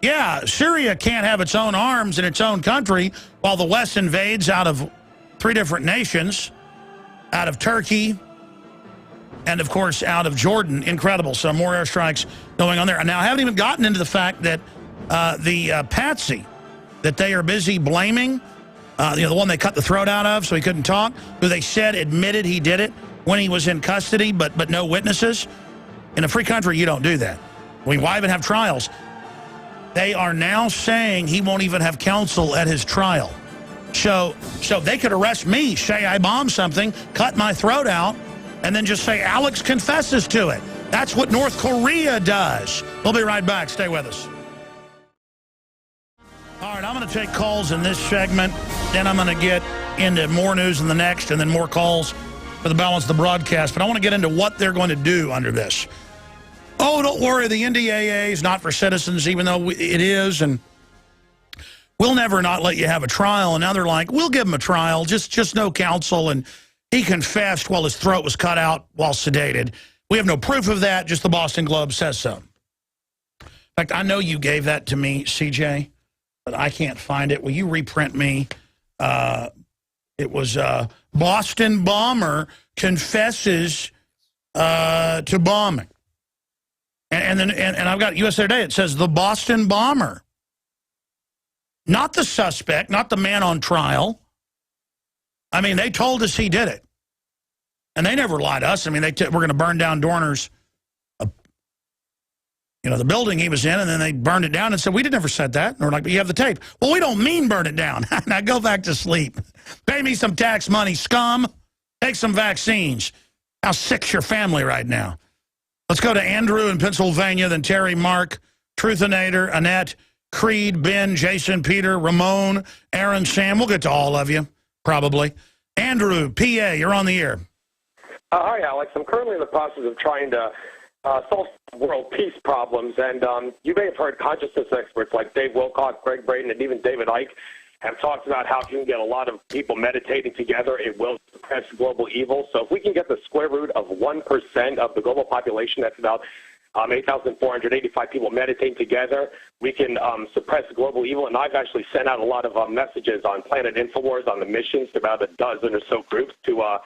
Yeah, Syria can't have its own arms in its own country while the West invades out of 3 different nations, out of Turkey, and, of course, out of Jordan. Incredible. So more airstrikes going on there. Now, I haven't even gotten into the fact that the patsy that they are busy blaming, the one they cut the throat out of so he couldn't talk, who they said admitted he did it when he was in custody, but no witnesses. In a free country, you don't do that. Why even have trials? They are now saying he won't even have counsel at his trial. So they could arrest me, say I bombed something, cut my throat out, and then just say Alex confesses to it. That's what North Korea does. We'll be right back. Stay with us. All right, I'm going to take calls in this segment. Then I'm going to get into more news in the next, and then more calls for the balance of the broadcast. But I want to get into what they're going to do under this. Oh, don't worry, the NDAA is not for citizens, even though it is, and we'll never not let you have a trial. And now they're like, we'll give him a trial, just no counsel. And he confessed while his throat was cut out while sedated. We have no proof of that, just the Boston Globe says so. In fact, I know you gave that to me, CJ, but I can't find it. Will you reprint me? It was Boston bomber confesses to bombing. And I've got USA Today. It says the Boston bomber. Not the suspect, not the man on trial. I mean, they told us he did it. And they never lied to us. I mean, we're going to burn down Dorner's, the building he was in, and then they burned it down and said, we never said that. And we're like, but you have the tape. Well, we don't mean burn it down. Now go back to sleep. Pay me some tax money, scum. Take some vaccines. How sick's your family right now? Let's go to Andrew in Pennsylvania, then Terry, Mark, Truthinator, Annette, Creed, Ben, Jason, Peter, Ramon, Aaron, Sam. We'll get to all of you, probably. Andrew, PA, you're on the air. Hi, Alex. I'm currently in the process of trying to solve world peace problems, and you may have heard consciousness experts like Dave Wilcock, Greg Braden, and even David Icke have talked about how if you can get a lot of people meditating together, it will suppress global evil. So if we can get the square root of 1% of the global population, that's about 8,485 people meditating together, we can suppress global evil. And I've actually sent out a lot of messages on Planet Infowars on the missions to about a dozen or so groups to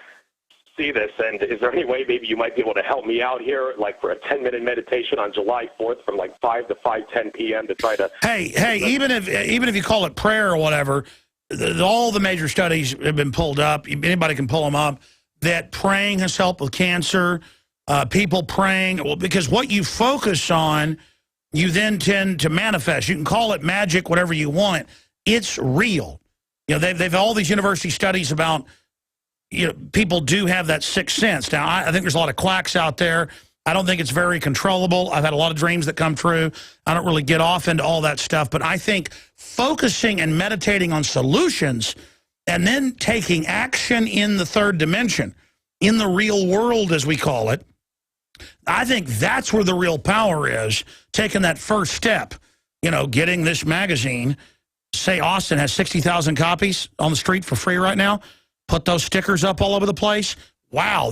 see this, and is there any way maybe you might be able to help me out here, like for a 10-minute meditation on July 4th from like 5 to 5:10 p.m. to try to... Hey, even if you call it prayer or whatever, all the major studies have been pulled up. Anybody can pull them up, that praying has helped with cancer, people praying. Well, because what you focus on, you then tend to manifest. You can call it magic, whatever you want. It's real. You know, they've all these university studies about, you know, people do have that sixth sense. Now, I think there's a lot of quacks out there. I don't think it's very controllable. I've had a lot of dreams that come true. I don't really get off into all that stuff. But I think focusing and meditating on solutions and then taking action in the third dimension, in the real world, as we call it, I think that's where the real power is, taking that first step. You know, getting this magazine, say Austin has 60,000 copies on the street for free right now. Put those stickers up all over the place. Wow,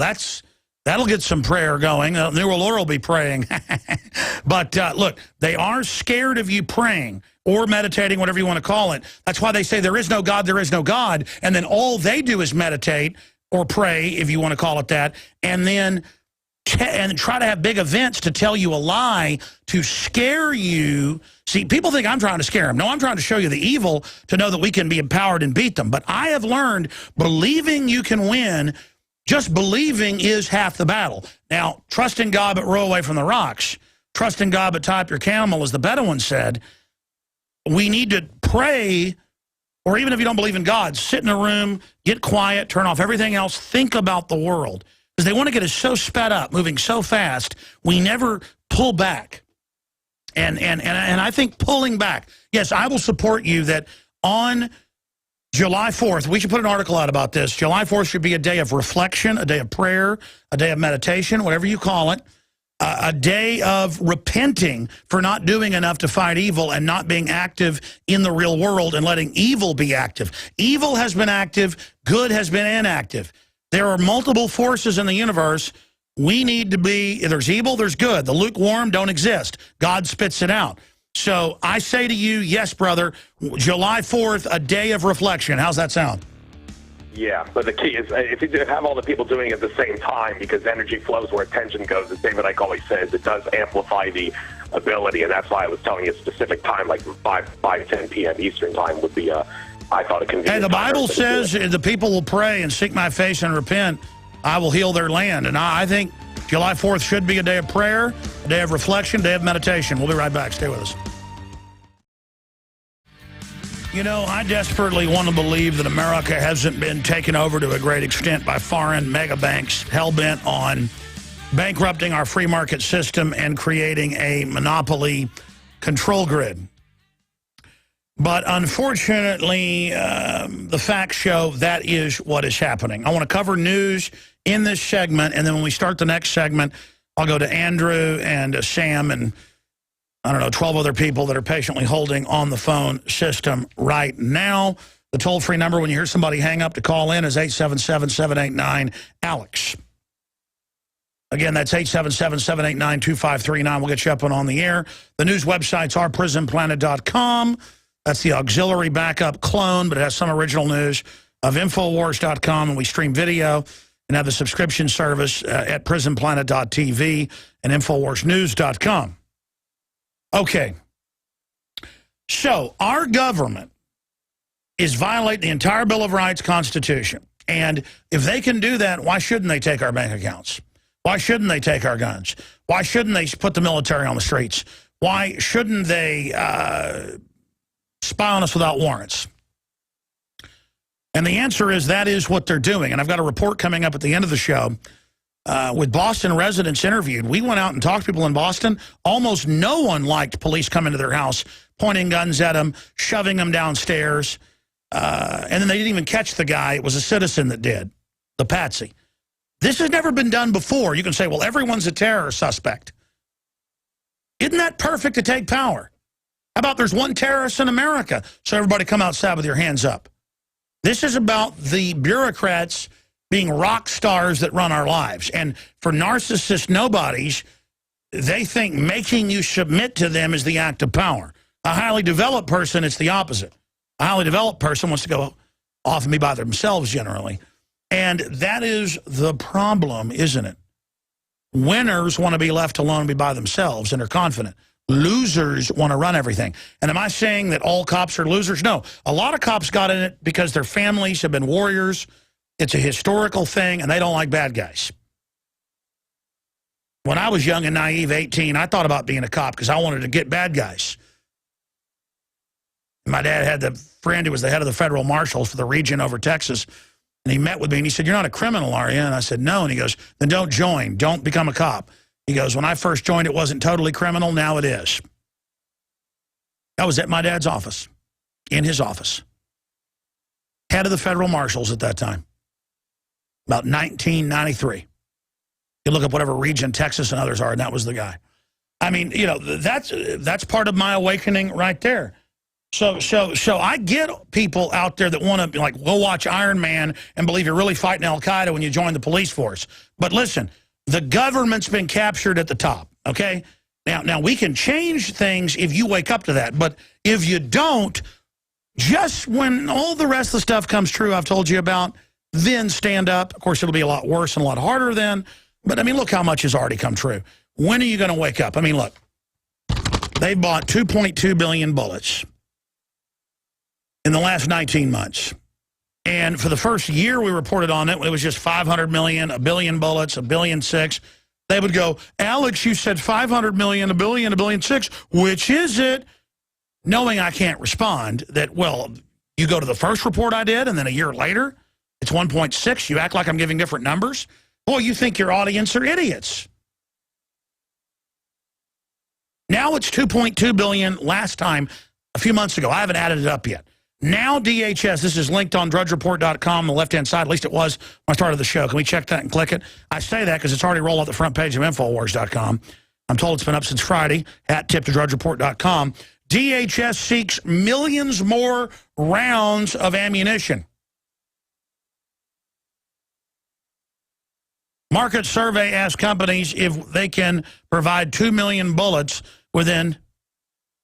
that'll get some prayer going. The New World Order will be praying. But look, they are scared of you praying or meditating, whatever you want to call it. That's why they say there is no God, there is no God. And then all they do is meditate or pray, if you want to call it that, and then try to have big events to tell you a lie, to scare you. See, people think I'm trying to scare them. No, I'm trying to show you the evil to know that we can be empowered and beat them. But I have learned believing you can win, just believing is half the battle. Now, trust in God but row away from the rocks. Trust in God but tie up your camel, as the Bedouin said. We need to pray, or even if you don't believe in God, sit in a room, get quiet, turn off everything else, think about the world. Because they want to get us so sped up, moving so fast, we never pull back. And I think pulling back, yes, I will support you that on July 4th, we should put an article out about this. July 4th should be a day of reflection, a day of prayer, a day of meditation, whatever you call it, a day of repenting for not doing enough to fight evil and not being active in the real world and letting evil be active. Evil has been active, good has been inactive. There are multiple forces in the universe. We need to be, there's evil, there's good. The lukewarm don't exist. God spits it out. So I say to you, yes, brother, July 4th, a day of reflection. How's that sound? Yeah, but the key is if you have all the people doing it at the same time, because energy flows where attention goes, as David Icke always says, it does amplify the ability. And that's why I was telling you a specific time, like 5:10 p.m. Eastern time would be I thought a convenient. Hey, the Bible says the people will pray and seek my face and repent. I will heal their land. And I think July 4th should be a day of prayer, a day of reflection, a day of meditation. We'll be right back. Stay with us. You know, I desperately want to believe that America hasn't been taken over to a great extent by foreign mega banks hell-bent on bankrupting our free market system and creating a monopoly control grid. But unfortunately, the facts show that is what is happening. I want to cover news in this segment, and then when we start the next segment, I'll go to Andrew and Sam and, I don't know, 12 other people that are patiently holding on the phone system right now. The toll-free number when you hear somebody hang up to call in is 877-789-ALEX. Again, that's 877-789-2539. We'll get you up and on the air. The news websites are prisonplanet.com. That's the auxiliary backup clone, but it has some original news of Infowars.com, and we stream video and have the subscription service at prisonplanet.tv and InfoWarsNews.com. Okay. So our government is violating the entire Bill of Rights, Constitution. And if they can do that, why shouldn't they take our bank accounts? Why shouldn't they take our guns? Why shouldn't they put the military on the streets? Why shouldn't they spy on us without warrants? And the answer is that is what they're doing. And I've got a report coming up at the end of the show with Boston residents interviewed. We went out and talked to people in Boston. Almost no one liked police coming to their house, pointing guns at them, shoving them downstairs. And then they didn't even catch the guy. It was a citizen that did, the patsy. This has never been done before. You can say, well, everyone's a terror suspect. Isn't that perfect to take power? How about there's one terrorist in America, so everybody come outside with your hands up? This is about the bureaucrats being rock stars that run our lives. And for narcissist nobodies, they think making you submit to them is the act of power. A highly developed person, it's the opposite. A highly developed person wants to go off and be by themselves generally. And that is the problem, isn't it? Winners want to be left alone and be by themselves and are confident. Losers want to run everything. And am I saying that all cops are losers? No. A lot of cops got in it because their families have been warriors. It's a historical thing, and they don't like bad guys. When I was young and naive, 18, I thought about being a cop because I wanted to get bad guys. My dad had the friend who was the head of the federal marshals for the region over Texas, and he met with me, and he said, "You're not a criminal, are you?" And I said, "No." And he goes, "Then don't join. Don't become a cop." He goes, "When I first joined, it wasn't totally criminal. Now it is." I was at my dad's office, in his office. Head of the federal marshals at that time, about 1993. You look up whatever region Texas and others are, and that was the guy. I mean, you know, that's part of my awakening right there. So I get people out there that want to, like, go watch Iron Man and believe you're really fighting Al-Qaeda when you join the police force. But listen, the government's been captured at the top, okay? Now we can change things if you wake up to that. But if you don't, just when all the rest of the stuff comes true I've told you about, then stand up. Of course, it'll be a lot worse and a lot harder then. But, I mean, look how much has already come true. When are you going to wake up? I mean, look, they bought 2.2 billion bullets in the last 19 months. And for the first year we reported on it, it was just 500 million, a billion bullets, 1.6 billion. They would go, "Alex, you said 500 million, a billion, 1.6 billion. Which is it?" Knowing I can't respond, that, well, you go to the first report I did, and then a year later, it's 1.6. You act like I'm giving different numbers. Boy, you think your audience are idiots. Now it's 2.2 billion last time, a few months ago. I haven't added it up yet. Now DHS, this is linked on drudgereport.com on the left-hand side, at least it was when I started the show. Can we check that and click it? I say that because it's already rolled off the front page of Infowars.com. I'm told it's been up since Friday, at tip2drudgereport.com. DHS seeks millions more rounds of ammunition. Market survey asks companies if they can provide 2 million bullets within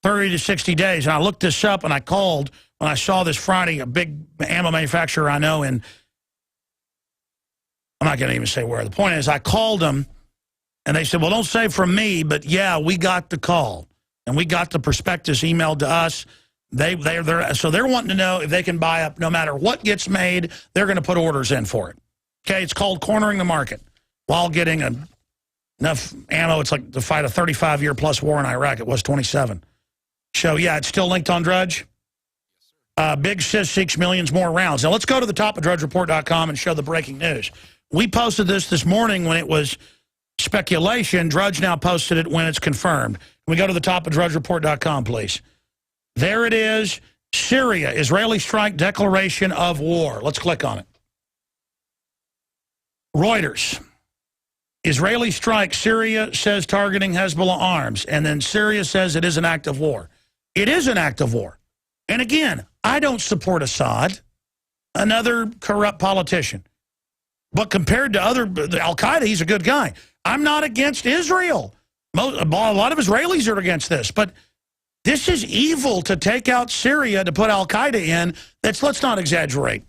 30 to 60 days. And I looked this up, and I called when I saw this Friday a big ammo manufacturer I know, and I'm not going to even say where. The point is, I called them, and they said, "Well, don't say from me, but yeah, we got the call, and we got the prospectus emailed to us." So they're wanting to know if they can buy up no matter what gets made. They're going to put orders in for it. Okay, it's called cornering the market while getting enough ammo. It's like to fight a 35-year-plus war in Iraq. It was 27. So, yeah, it's still linked on Drudge. Big Sis seeks millions more rounds. Now, let's go to the top of drudgereport.com and show the breaking news. We posted this morning when it was speculation. Drudge now posted it when it's confirmed. Can we go to the top of drudgereport.com, please? There it is. Syria, Israeli strike declaration of war. Let's click on it. Reuters. Israeli strike, Syria says targeting Hezbollah arms. And then Syria says it is an act of war. It is an act of war. And again, I don't support Assad, another corrupt politician. But compared to Al-Qaeda, he's a good guy. I'm not against Israel. A lot of Israelis are against this. But this is evil to take out Syria to put Al-Qaeda in. Let's not exaggerate.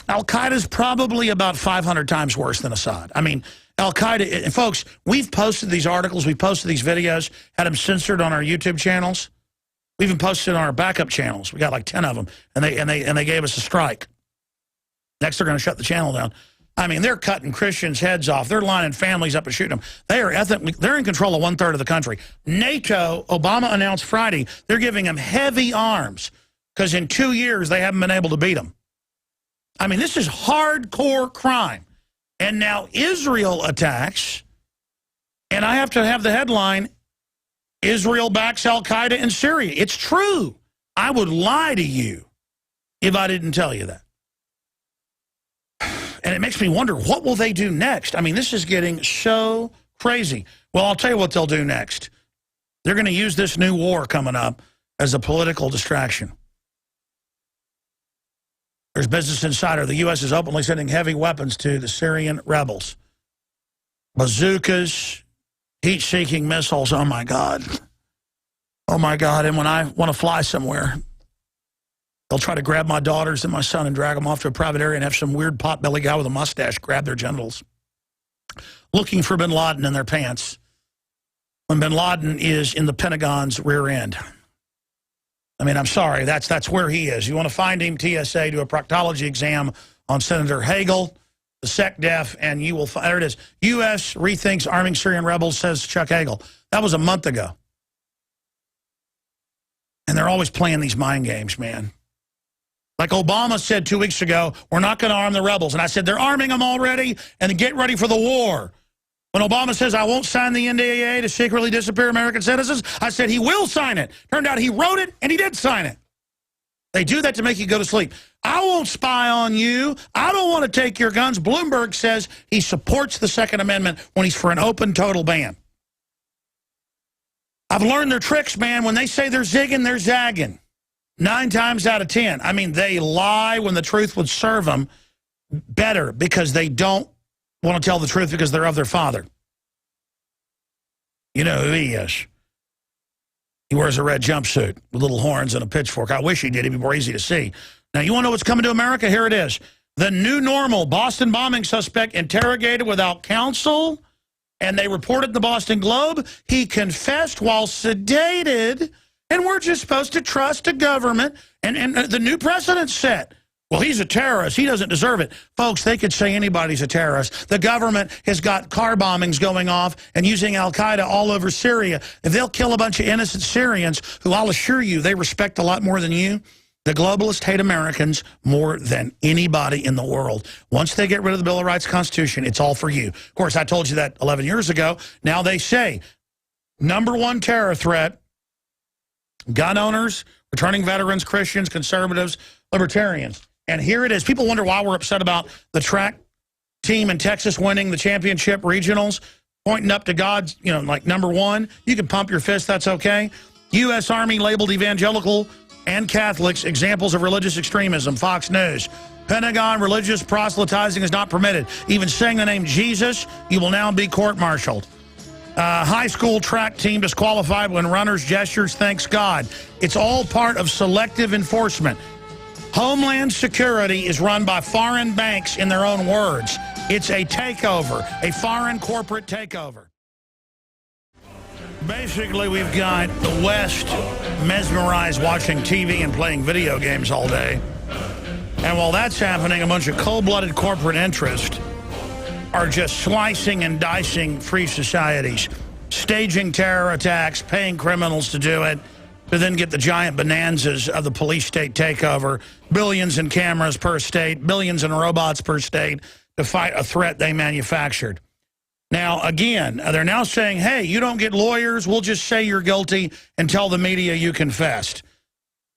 Al-Qaeda is probably about 500 times worse than Assad. I mean, Al-Qaeda, and folks, we've posted these articles, we've posted these videos, had them censored on our YouTube channels. We even posted on our backup channels. We got like 10 of them, and they gave us a strike. Next, they're going to shut the channel down. I mean, they're cutting Christians' heads off. They're lining families up and shooting them. They're in control of 1/3 of the country. NATO, Obama announced Friday, they're giving them heavy arms because in 2 years they haven't been able to beat them. I mean, this is hardcore crime. And now Israel attacks, and I have to have the headline, Israel backs Al-Qaeda in Syria. It's true. I would lie to you if I didn't tell you that. And it makes me wonder, what will they do next? I mean, this is getting so crazy. Well, I'll tell you what they'll do next. They're going to use this new war coming up as a political distraction. There's Business Insider. The U.S. is openly sending heavy weapons to the Syrian rebels. Bazookas, heat-seeking missiles. Oh, my God. Oh, my God. And when I want to fly somewhere, They'll try to grab my daughters and my son and drag them off to a private area and have some weird potbelly guy with a mustache grab their genitals, looking for bin Laden in their pants, when bin Laden is in the Pentagon's rear end. I mean, I'm sorry, that's where he is. You want to find him, TSA, do a proctology exam on Senator Hagel, the SecDef, and you will find, there it is. U.S. rethinks arming Syrian rebels, says Chuck Hagel. That was a month ago. And they're always playing these mind games, man. Like Obama said 2 weeks ago, we're not going to arm the rebels. And I said, they're arming them already, and get ready for the war. When Obama says, I won't sign the NDAA to secretly disappear American citizens, I said he will sign it. Turned out he wrote it, and he did sign it. They do that to make you go to sleep. I won't spy on you. I don't want to take your guns. Bloomberg says he supports the Second Amendment when he's for an open, total ban. I've learned their tricks, man. When they say they're zigging, they're zagging. 9 times out of 10. I mean, they lie when the truth would serve them better because they don't want to tell the truth because they're of their father. You know who he is. He wears a red jumpsuit with little horns and a pitchfork. I wish he did. It'd be more easy to see. Now, you want to know what's coming to America? Here it is. The new normal. Boston bombing suspect interrogated without counsel. And they reported in the Boston Globe. He confessed while sedated. And we're just supposed to trust a government. And the new precedent set. Well, he's a terrorist. He doesn't deserve it. Folks, they could say anybody's a terrorist. The government has got car bombings going off and using Al-Qaeda all over Syria. If they'll kill a bunch of innocent Syrians, who I'll assure you they respect a lot more than you, the globalists hate Americans more than anybody in the world. Once they get rid of the Bill of Rights Constitution, it's all for you. Of course, I told you that 11 years ago. Now they say, #1 terror threat, gun owners, returning veterans, Christians, conservatives, libertarians. And here it is. People wonder why we're upset about the track team in Texas winning the championship regionals, pointing up to God, you know, like #1. You can pump your fist, that's okay. U.S. Army labeled evangelical and Catholics examples of religious extremism, Fox News. Pentagon, religious proselytizing is not permitted. Even saying the name Jesus, you will now be court-martialed. High school track team disqualified when runners gestures thanks God. It's all part of selective enforcement. Homeland Security is run by foreign banks in their own words. It's a takeover, a foreign corporate takeover. Basically, we've got the West mesmerized watching TV and playing video games all day. And while that's happening, a bunch of cold-blooded corporate interests are just slicing and dicing free societies, staging terror attacks, paying criminals to do it, to then get the giant bonanzas of the police state takeover, billions in cameras per state, billions in robots per state to fight a threat they manufactured. Now, again, they're now saying, hey, you don't get lawyers, we'll just say you're guilty and tell the media you confessed.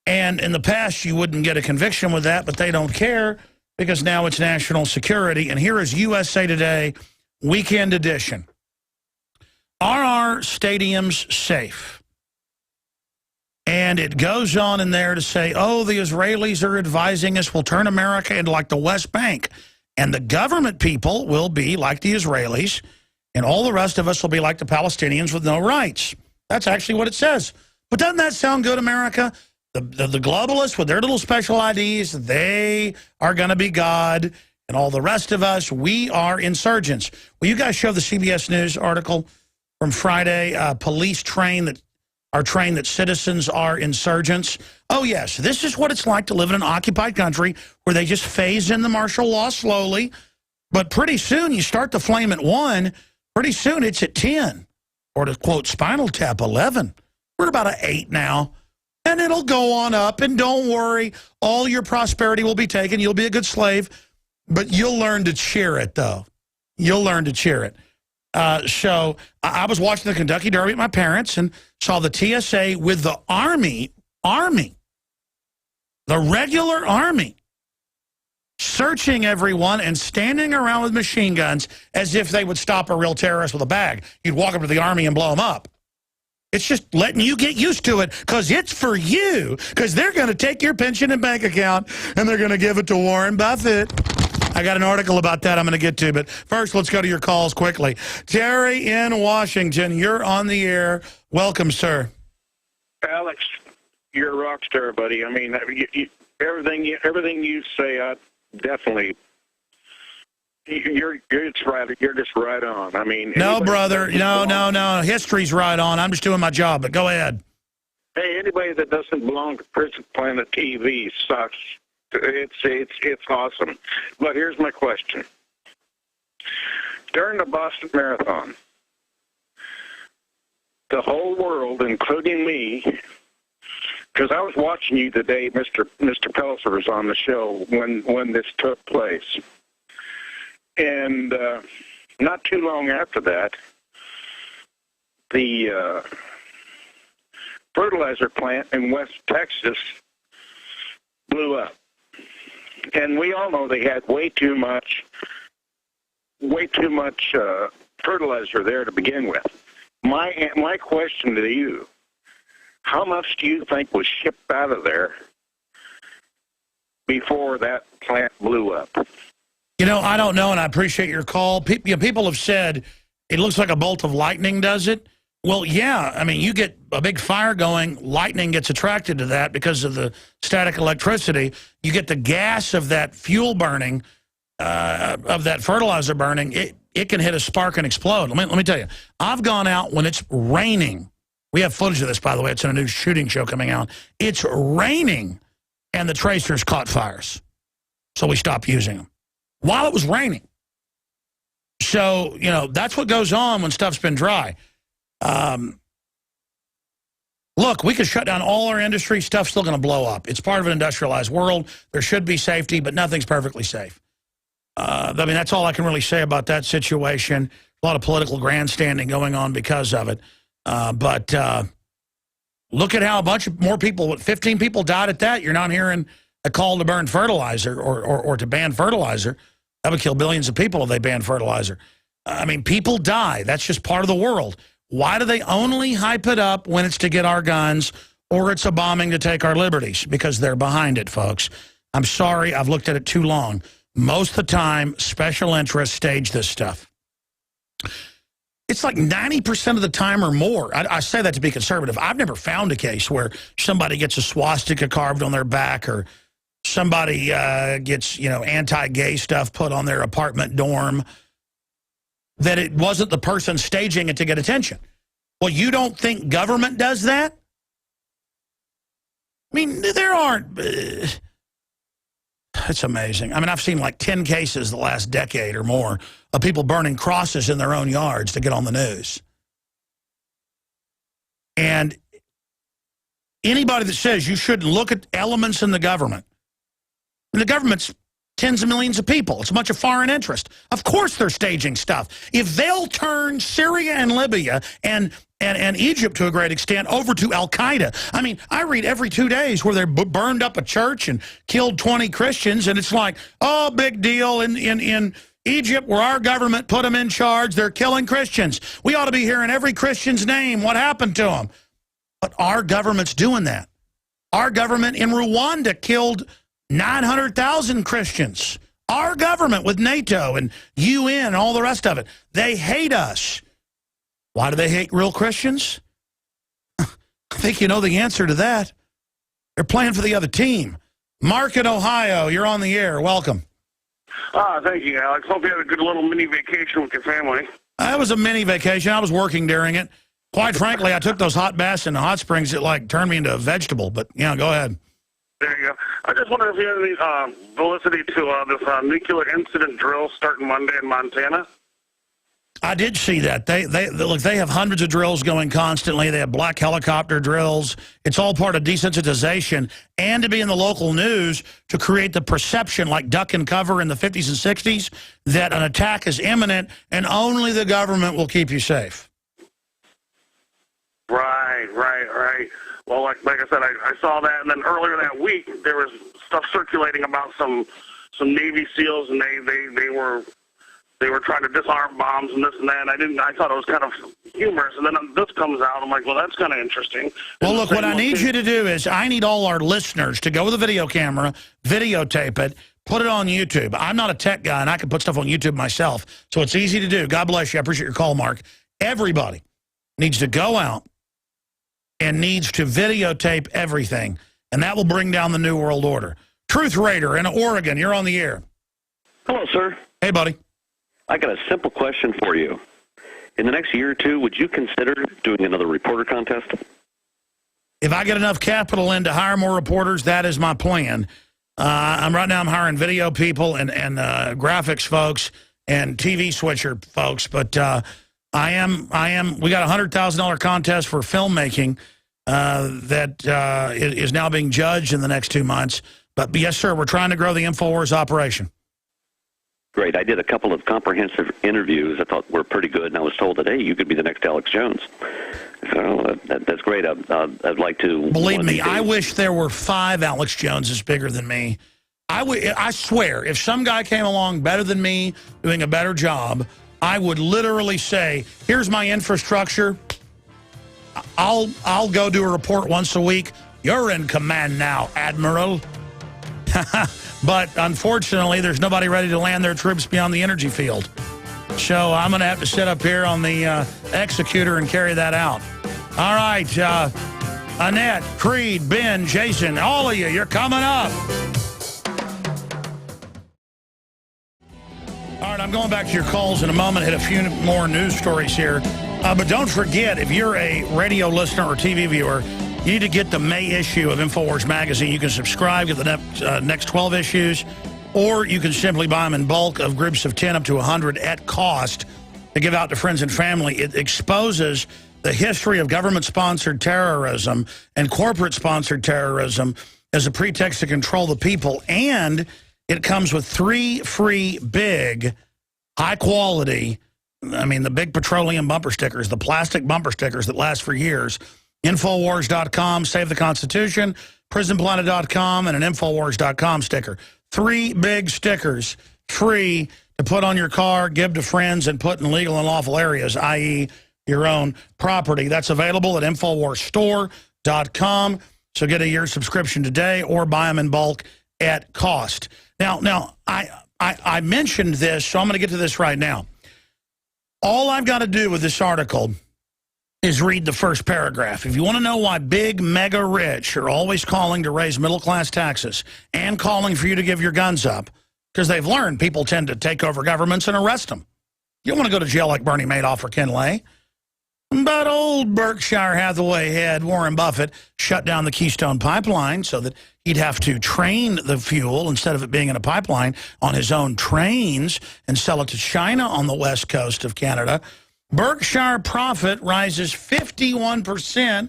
And in the past, you wouldn't get a conviction with that, but they don't care because now it's national security. And here is USA Today, Weekend Edition. Are our stadiums safe? And it goes on in there to say, oh, the Israelis are advising us we'll turn America into like the West Bank. And the government people will be like the Israelis, and all the rest of us will be like the Palestinians with no rights. That's actually what it says. But doesn't that sound good, America? The globalists with their little special IDs, they are going to be God, and all the rest of us, we are insurgents. Will you guys show the CBS News article from Friday? Police trained that citizens are insurgents. Oh, yes, this is what it's like to live in an occupied country where they just phase in the martial law slowly. But pretty soon you start the flame at 1. Pretty soon it's at 10. Or to quote Spinal Tap, 11. We're about at 8 now. And it'll go on up. And don't worry, all your prosperity will be taken. You'll be a good slave. But you'll learn to cheer it, though. You'll learn to cheer it. So I was watching the Kentucky Derby at my parents' and saw the TSA with the Army, the regular Army, searching everyone and standing around with machine guns as if they would stop a real terrorist with a bag. You'd walk up to the Army and blow them up. It's just letting you get used to it because it's for you, because they're going to take your pension and bank account and they're going to give it to Warren Buffett. I got an article about that I'm going to get to, but first let's go to your calls quickly. Terry in Washington, you're on the air. Welcome, sir. Alex, You're a rock star, buddy. I mean, everything you say, I definitely. You're just right on. I mean, no, brother, no. History's right on. I'm just doing my job. But go ahead. Hey, anybody that doesn't belong to Prison Planet TV sucks. It's awesome. But here's my question: during the Boston Marathon, the whole world, including me, because I was watching you the day Mr. Pelzer was on the show when this took place. And not too long after that, the fertilizer plant in West Texas blew up. And we all know they had way too much fertilizer there to begin with. My question to you, how much do you think was shipped out of there before that plant blew up? I don't know, and I appreciate your call. People have said it looks like a bolt of lightning does it. Well, yeah. I mean, you get a big fire going, lightning gets attracted to that because of the static electricity. You get the gas of that fuel burning, of that fertilizer burning. It can hit a spark and explode. Let me tell you, I've gone out when it's raining. We have footage of this, by the way. It's in a new shooting show coming out. It's raining, and the tracers caught fires. So we stopped using them while it was raining. So, that's what goes on when stuff's been dry. Look, we could shut down all our industry. Stuff's still going to blow up. It's part of an industrialized world. There should be safety, but nothing's perfectly safe. I mean, that's all I can really say about that situation. A lot of political grandstanding going on because of it. But look at how a bunch of more people, 15 people died at that. You're not hearing a call to burn fertilizer or to ban fertilizer. That would kill billions of people if they banned fertilizer. I mean, people die. That's just part of the world. Why do they only hype it up when it's to get our guns or it's a bombing to take our liberties? Because they're behind it, folks. I'm sorry, I've looked at it too long. Most of the time, special interests stage this stuff. It's like 90% of the time or more. I say that to be conservative. I've never found a case where somebody gets a swastika carved on their back or somebody gets, anti-gay stuff put on their apartment dorm, that it wasn't the person staging it to get attention. Well, you don't think government does that? I mean, there aren't... it's amazing. I mean, I've seen like 10 cases the last decade or more of people burning crosses in their own yards to get on the news. And anybody that says you shouldn't look at elements in the government, and the government's tens of millions of people. It's a bunch of foreign interest. Of course they're staging stuff. If they'll turn Syria and Libya and Egypt to a great extent over to Al-Qaeda. I mean, I read every 2 days where they burned up a church and killed 20 Christians, and it's like, oh, big deal. In Egypt, where our government put them in charge, they're killing Christians. We ought to be hearing every Christian's name. What happened to them? But our government's doing that. Our government in Rwanda killed 900,000 Christians. Our government with NATO and UN and all the rest of it. They hate us. Why do they hate real Christians? I think you know the answer to that. They're playing for the other team. Mark in Ohio, you're on the air. Welcome. Thank you, Alex. Hope you had a good little mini vacation with your family. It was a mini vacation. I was working during it. Quite frankly, I took those hot baths in the hot springs. It like turned me into a vegetable. But, go ahead. There you go. I just wonder if you have any validity to this nuclear incident drill starting Monday in Montana. I did see that. They have hundreds of drills going constantly. They have black helicopter drills. It's all part of desensitization and to be in the local news to create the perception, like duck and cover in the 50s and 60s, that an attack is imminent and only the government will keep you safe. Right. Well, like I said, I saw that, and then earlier that week there was stuff circulating about some Navy SEALs, and they were trying to disarm bombs and this and that. And I thought it was kind of humorous, and then this comes out. I'm like, well, that's kind of interesting. Well, look, what I need you to do is I need all our listeners to go with a video camera, videotape it, put it on YouTube. I'm not a tech guy, and I can put stuff on YouTube myself, so it's easy to do. God bless you. I appreciate your call, Mark. Everybody needs to go out and needs to videotape everything. And that will bring down the New World Order. Truth Raider in Oregon, you're on the air. Hello, sir. Hey, buddy. I got a simple question for you. In the next year or two, would you consider doing another reporter contest? If I get enough capital in to hire more reporters, that is my plan. Right now I'm hiring video people and graphics folks and TV switcher folks, but we got a $100,000 contest for filmmaking that is now being judged in the next 2 months. But yes, sir, we're trying to grow the InfoWars operation. Great. I did a couple of comprehensive interviews I thought were pretty good, and I was told that, hey, you could be the next Alex Jones. So that's great. I'd like to... Believe me, I wish there were 5 Alex Joneses bigger than me. I swear, if some guy came along better than me, doing a better job, I would literally say, here's my infrastructure. I'll go do a report once a week. You're in command now, Admiral. But unfortunately, there's nobody ready to land their troops beyond the energy field. So I'm going to have to sit up here on the executor and carry that out. All right, Annette, Creed, Ben, Jason, all of you, you're coming up. All right, I'm going back to your calls in a moment, hit a few more news stories here. But don't forget, if you're a radio listener or TV viewer, you need to get the May issue of InfoWars Magazine. You can subscribe, get the next 12 issues, or you can simply buy them in bulk of groups of 10 up to 100 at cost to give out to friends and family. It exposes the history of government-sponsored terrorism and corporate-sponsored terrorism as a pretext to control the people, and it comes with 3 free big, high-quality, the big petroleum bumper stickers, the plastic bumper stickers that last for years. Infowars.com, Save the Constitution, PrisonPlanet.com, and an Infowars.com sticker. 3 big stickers, free to put on your car, give to friends, and put in legal and lawful areas, i.e. your own property. That's available at InfoWarsStore.com. So get a year subscription today or buy them in bulk at cost. Now I mentioned this, so I'm going to get to this right now. All I've got to do with this article is read the first paragraph. If you want to know why big, mega rich are always calling to raise middle-class taxes and calling for you to give your guns up, because they've learned people tend to take over governments and arrest them. You don't want to go to jail like Bernie Madoff or Ken Lay. But old Berkshire Hathaway head Warren Buffett shut down the Keystone Pipeline so that he'd have to train the fuel instead of it being in a pipeline on his own trains and sell it to China on the west coast of Canada. Berkshire profit rises 51%,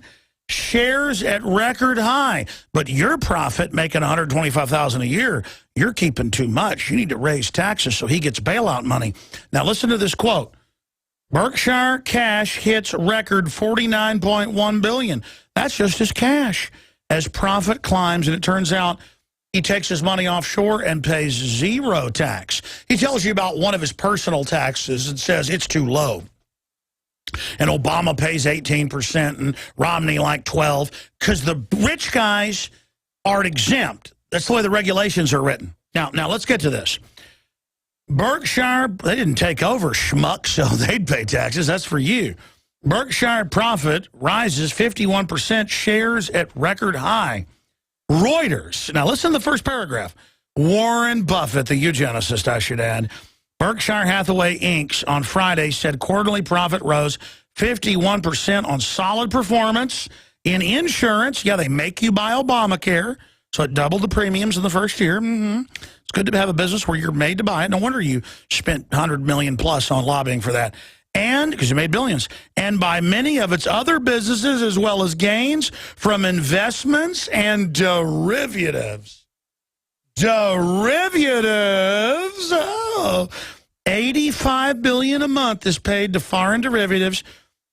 shares at record high. But your profit, making $125,000 a year, you're keeping too much. You need to raise taxes so he gets bailout money. Now listen to this quote. Berkshire cash hits record $49.1 billion. That's just his cash. As profit climbs, and it turns out he takes his money offshore and pays 0 tax. He tells you about one of his personal taxes and says it's too low. And Obama pays 18% and Romney like 12%, because the rich guys are exempt. That's the way the regulations are written. Now let's get to this. Berkshire, they didn't take over, schmuck, so they'd pay taxes. That's for you. Berkshire profit rises 51%, shares at record high. Reuters. Now listen to the first paragraph. Warren Buffett, the eugenicist, I should add. Berkshire Hathaway Inc. on Friday said quarterly profit rose 51% on solid performance in insurance. Yeah, they make you buy Obamacare, so it doubled the premiums in the first year. It's good to have a business where you're made to buy it. No wonder you spent $100 million plus on lobbying for that. And, because you made billions, and by many of its other businesses, as well as gains from investments and derivatives. Derivatives! Oh, $85 billion a month is paid to foreign derivatives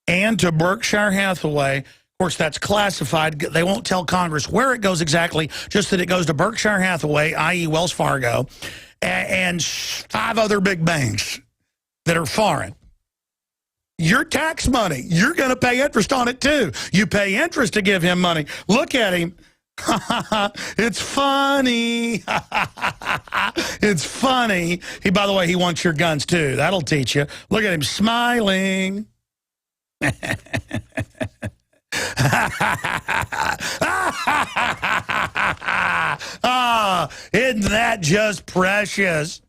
and to Berkshire Hathaway. Of course, that's classified. They won't tell Congress where it goes exactly, just that it goes to Berkshire Hathaway, i.e. Wells Fargo, and 5 other big banks that are foreign. Your tax money, you're going to pay interest on it too. You pay interest to give him money. Look at him. It's funny. It's funny. By the way, he wants your guns too. That'll teach you. Look at him smiling. Isn't that just precious?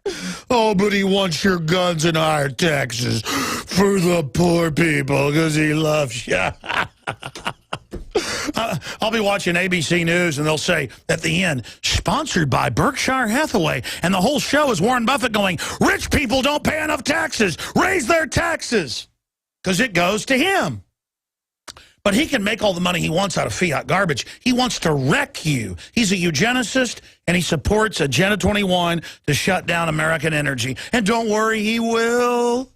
Oh, but he wants your guns and higher taxes for the poor people because he loves you. I'll be watching ABC News, and they'll say at the end, sponsored by Berkshire Hathaway, and the whole show is Warren Buffett going, rich people don't pay enough taxes. Raise their taxes, because it goes to him. But he can make all the money he wants out of fiat garbage. He wants to wreck you. He's a eugenicist, and he supports Agenda 21 to shut down American energy. And don't worry, he will.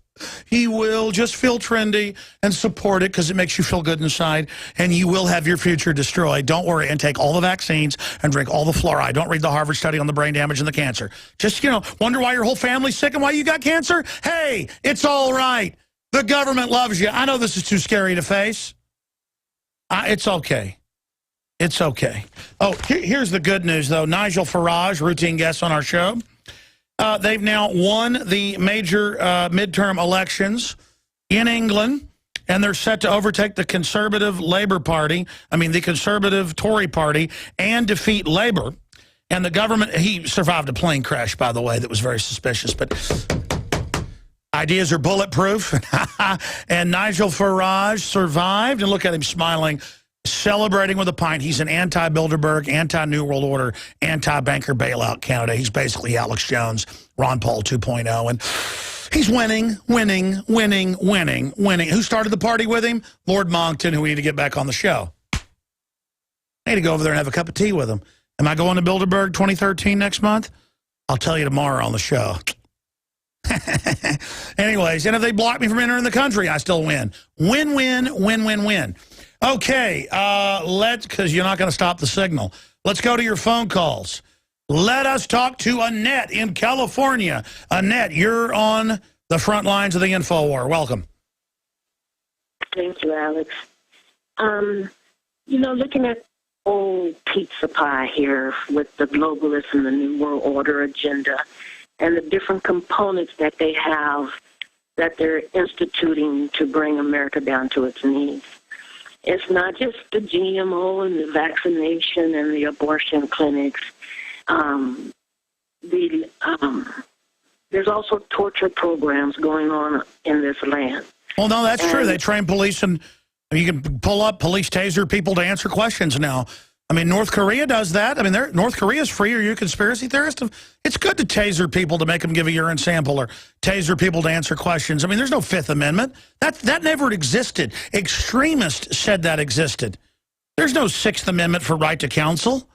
He will. Just feel trendy and support it because it makes you feel good inside, and you will have your future destroyed. Don't worry, and take all the vaccines and drink all the fluoride. Don't read the Harvard study on the brain damage and the cancer. Just, wonder why your whole family's sick and why you got cancer? Hey, it's all right. The government loves you. I know this is too scary to face. It's okay. It's okay. Oh, here's the good news, though. Nigel Farage, routine guest on our show. They've now won the major midterm elections in England, and they're set to overtake the Conservative Labour Party, the Conservative Tory Party, and defeat Labour. And the government, he survived a plane crash, by the way, that was very suspicious, but ideas are bulletproof. And Nigel Farage survived, and look at him smiling, celebrating with a pint. He's an anti-Bilderberg, anti-New World Order, anti-banker bailout candidate. He's basically Alex Jones, Ron Paul 2.0. And he's winning. Who started the party with him? Lord Monckton, who we need to get back on the show. I need to go over there and have a cup of tea with him. Am I going to Bilderberg 2013 next month? I'll tell you tomorrow on the show. Anyways, and if they block me from entering the country, I still win. Win. Okay, because you're not going to stop the signal. Let's go to your phone calls. Let us talk to Annette in California. Annette, you're on the front lines of the InfoWar. Welcome. Thank you, Alex. Looking at old pizza pie here with the globalists and the New World Order agenda and the different components that they have that they're instituting to bring America down to its knees. It's not just the GMO and the vaccination and the abortion clinics. There's also torture programs going on in this land. Well, no, that's true. They train police, and you can pull up police taser people to answer questions now. North Korea does that. North Korea's free. Are you a conspiracy theorist? It's good to taser people to make them give a urine sample or taser people to answer questions. There's no Fifth Amendment. That never existed. Extremists said that existed. There's no Sixth Amendment for right to counsel.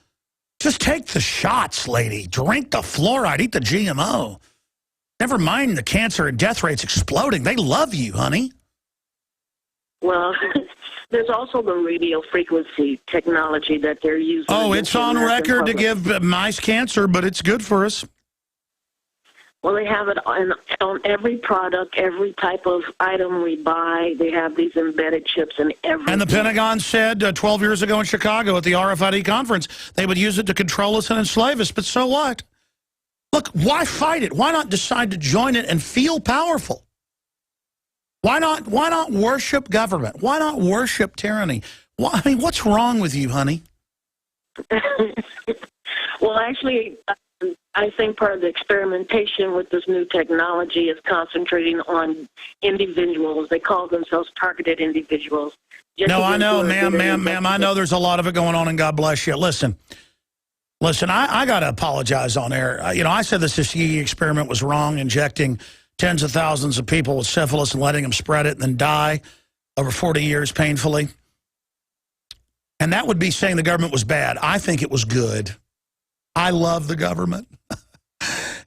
Just take the shots, lady. Drink the fluoride. Eat the GMO. Never mind the cancer and death rates exploding. They love you, honey. Well, there's also the radio frequency technology that they're using. Oh, it's on record to give mice cancer, but it's good for us. Well, they have it on every product, every type of item we buy. They have these embedded chips in everything. And the Pentagon said 12 years ago in Chicago at the RFID conference, they would use it to control us and enslave us, but so what? Look, why fight it? Why not decide to join it and feel powerful? Why not worship government? Why not worship tyranny? What's wrong with you, honey? Well, actually, I think part of the experimentation with this new technology is concentrating on individuals. They call themselves targeted individuals. No, I know, ma'am. I know there's a lot of it going on, and God bless you. Listen, I got to apologize on air. I said this Tuskegee experiment was wrong, injecting tens of thousands of people with syphilis and letting them spread it and then die over 40 years painfully. And that would be saying the government was bad. I think it was good. I love the government.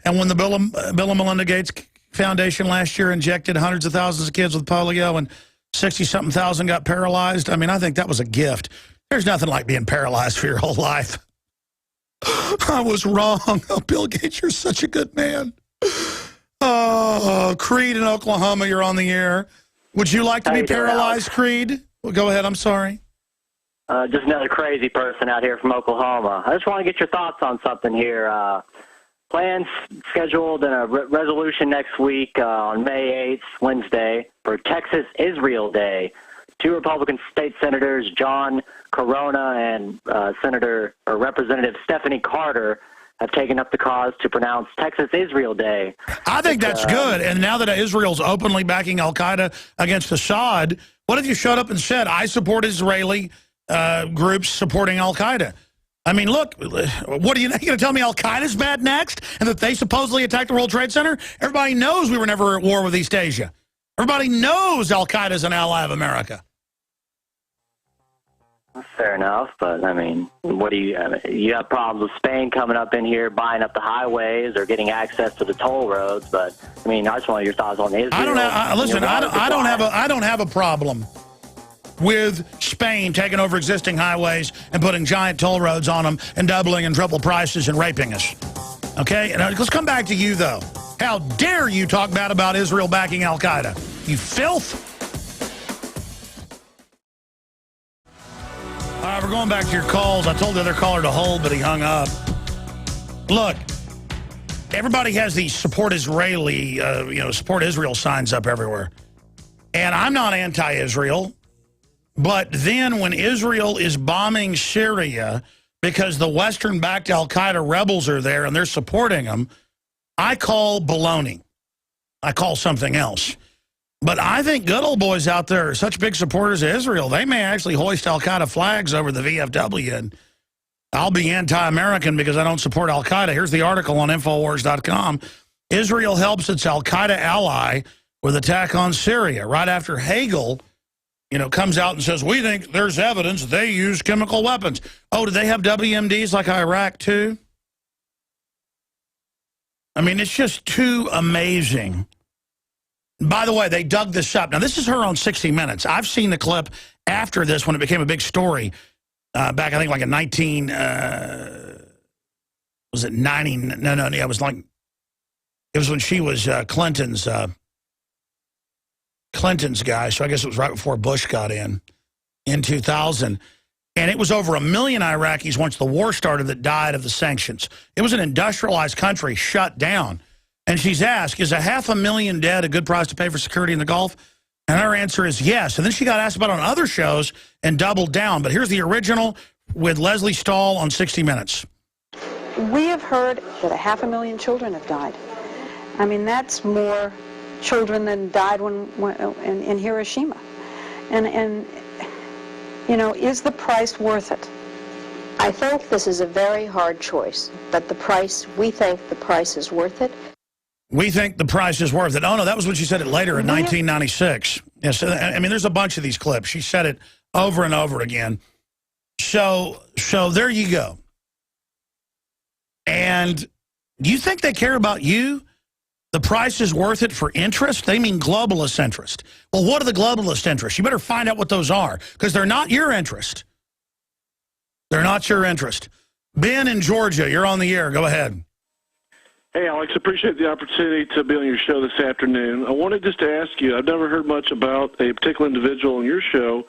And when the Bill and Melinda Gates Foundation last year injected hundreds of thousands of kids with polio and 60-something thousand got paralyzed, I think that was a gift. There's nothing like being paralyzed for your whole life. I was wrong. Oh, Bill Gates, you're such a good man. Oh, Creed in Oklahoma, you're on the air. Would you like to be paralyzed, Creed? Well, go ahead, I'm sorry. Just another crazy person out here from Oklahoma. I just want to get your thoughts on something here. Plans scheduled in a resolution next week on May 8th, Wednesday, for Texas Israel Day. two Republican state senators, John Corona and Representative Stephanie Carter, have taken up the cause to pronounce Texas Israel Day. I think that's good. And now that Israel's openly backing Al-Qaeda against Assad, what if you showed up and said, I support Israeli groups supporting Al-Qaeda? I mean, look, what are you going to tell me Al-Qaeda's bad next and that they supposedly attacked the World Trade Center? Everybody knows we were never at war with East Asia. Everybody knows Al-Qaeda's an ally of America. Fair enough, but I mean, what do you have problems with Spain coming up in here, buying up the highways or getting access to the toll roads? But I mean, I just want your thoughts on Israel. I don't have a problem with Spain taking over existing highways and putting giant toll roads on them and doubling and triple prices and raping us. Okay, and let's come back to you though. How dare you talk bad about Israel backing Al-Qaeda? You filth. All right, we're going back to your calls. I told the other caller to hold, but he hung up. Look, everybody has these support Israeli, support Israel signs up everywhere. And I'm not anti-Israel, but then when Israel is bombing Syria because the Western-backed Al-Qaeda rebels are there and they're supporting them, I call baloney. I call something else. But I think good old boys out there are such big supporters of Israel, they may actually hoist Al-Qaeda flags over the VFW. And I'll be anti-American because I don't support Al-Qaeda. Here's the article on Infowars.com. Israel helps its Al-Qaeda ally with attack on Syria. Right after Hagel, comes out and says, we think there's evidence they use chemical weapons. Oh, do they have WMDs like Iraq too? I mean, it's just too amazing. By the way, they dug this up. Now, this is her on 60 Minutes. I've seen the clip after this when it became a big story back, I think, like in 19... was it 90? No, it was like... It was when she was Clinton's guy, so I guess it was right before Bush got in 2000. And it was over 1 million Iraqis once the war started that died of the sanctions. It was an industrialized country shut down. And she's asked, is 500,000 dead a good price to pay for security in the Gulf? And her answer is yes. And then she got asked about it on other shows and doubled down. But here's the original with Leslie Stahl on 60 Minutes. We have heard that 500,000 children have died. I mean, that's more children than died in Hiroshima. And is the price worth it? I think this is a very hard choice, but we think the price is worth it. We think the price is worth it. Oh, no, that was when she said it later in 1996. Yes, I mean, there's a bunch of these clips. She said it over and over again. So there you go. And do you think they care about you? The price is worth it for interest? They mean globalist interest. Well, what are the globalist interests? You better find out what those are, because they're not your interest. They're not your interest. Ben in Georgia, you're on the air. Go ahead. Hey, Alex, appreciate the opportunity to be on your show this afternoon. I wanted just to ask you, I've never heard much about a particular individual on your show,